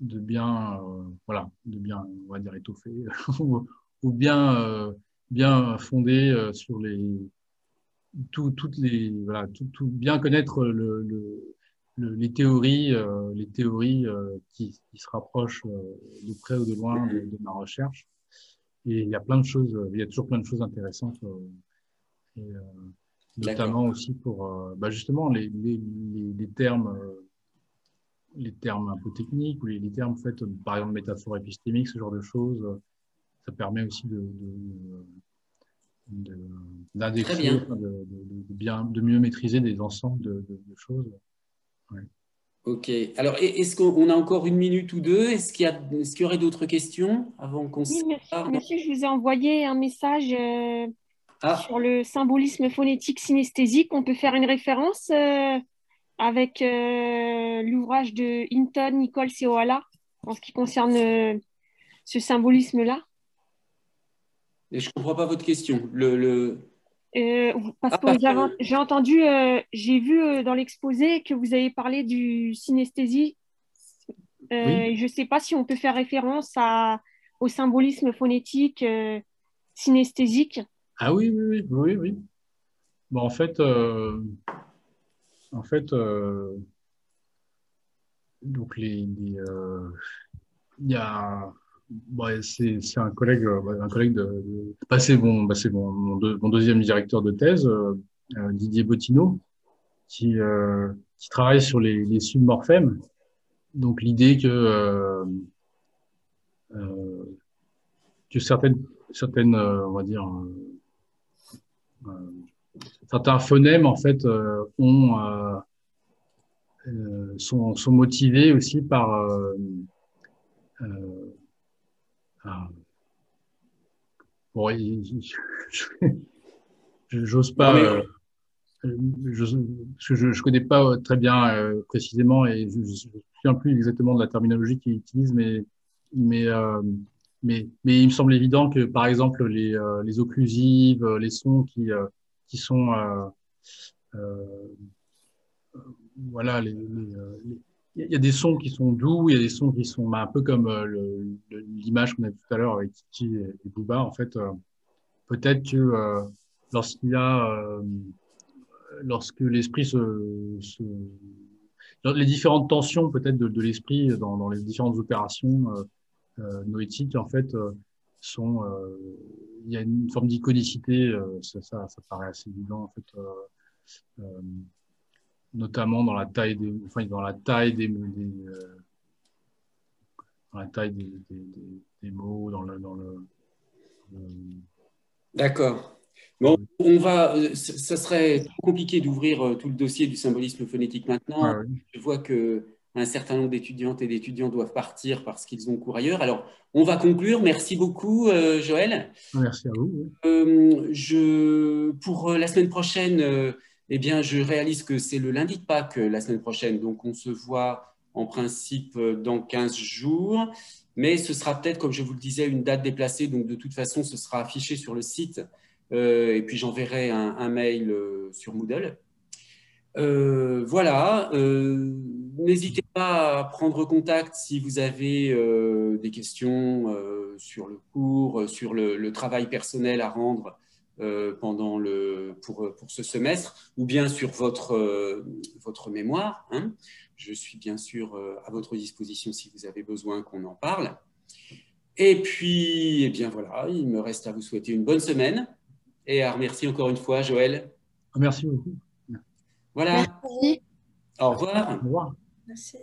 de bien voilà, de bien, on va dire, étoffer ou bien fonder sur toutes les voilà, tout bien connaître les théories qui se rapprochent de près ou de loin de ma recherche. Et il y a plein de choses, il y a toujours plein de choses intéressantes, et, notamment aussi pour justement les termes un peu techniques ou les termes faits, par exemple métaphore épistémique, ce genre de choses. Ça permet aussi d'indexer, de mieux maîtriser des ensembles de choses. Ouais. Ok. Alors, est-ce qu'on a encore une minute ou deux? Est-ce qu'il y aurait d'autres questions avant qu'on se Oui, sépare? monsieur, je vous ai envoyé un message Ah, sur le symbolisme phonétique synesthésique. On peut faire une référence avec l'ouvrage de Hinton, Nichols et Ohala en ce qui concerne ce symbolisme-là. je ne comprends pas votre question. Parce que j'ai entendu, j'ai vu dans l'exposé que vous avez parlé du synesthésie. Oui. Je ne sais pas si on peut faire référence au symbolisme phonétique synesthésique. Ah oui. Bon, en fait, donc il y a c'est un collègue c'est mon deuxième directeur de thèse, Didier Bottineau, qui travaille sur les submorphèmes. Donc l'idée que certaines on va dire certains phonèmes en fait sont motivés aussi par bon, j'ose pas je connais pas très bien précisément et je ne me souviens plus exactement de la terminologie qu'ils utilisent, mais il me semble évident que par exemple les occlusives, les sons qui sont voilà il y a des sons qui sont doux, il y a des sons qui sont un peu comme l'image qu'on a vue tout à l'heure avec Titi et Booba. En fait, peut-être que lorsqu'il y a lorsque l'esprit les différentes tensions peut-être de l'esprit dans les différentes opérations noétiques en fait sont il y a une forme d'iconicité, ça paraît assez évident en fait, notamment dans la taille dans la taille des mots, D'accord. Bon, ça serait trop compliqué d'ouvrir tout le dossier du symbolisme phonétique maintenant. ouais. Je vois qu'un certain nombre d'étudiantes et d'étudiants doivent partir parce qu'ils ont cours ailleurs. Alors, on va conclure. Merci beaucoup, Joël. Merci à vous. Pour la semaine prochaine, eh bien, je réalise que c'est le lundi de Pâques la semaine prochaine. Donc, on se voit en principe dans 15 jours. Mais ce sera peut-être, comme je vous le disais, une date déplacée. Donc, de toute façon, ce sera affiché sur le site. Et puis, j'enverrai un mail sur Moodle. Voilà. N'hésitez pas à prendre contact si vous avez des questions sur le cours, sur le travail personnel à rendre pour ce semestre, ou bien sur votre mémoire. Hein. Je suis bien sûr à votre disposition si vous avez besoin qu'on en parle. Et puis, eh bien voilà, il me reste à vous souhaiter une bonne semaine et à remercier encore une fois Joël. Merci beaucoup. Voilà. Merci. Au revoir. Au revoir. Merci.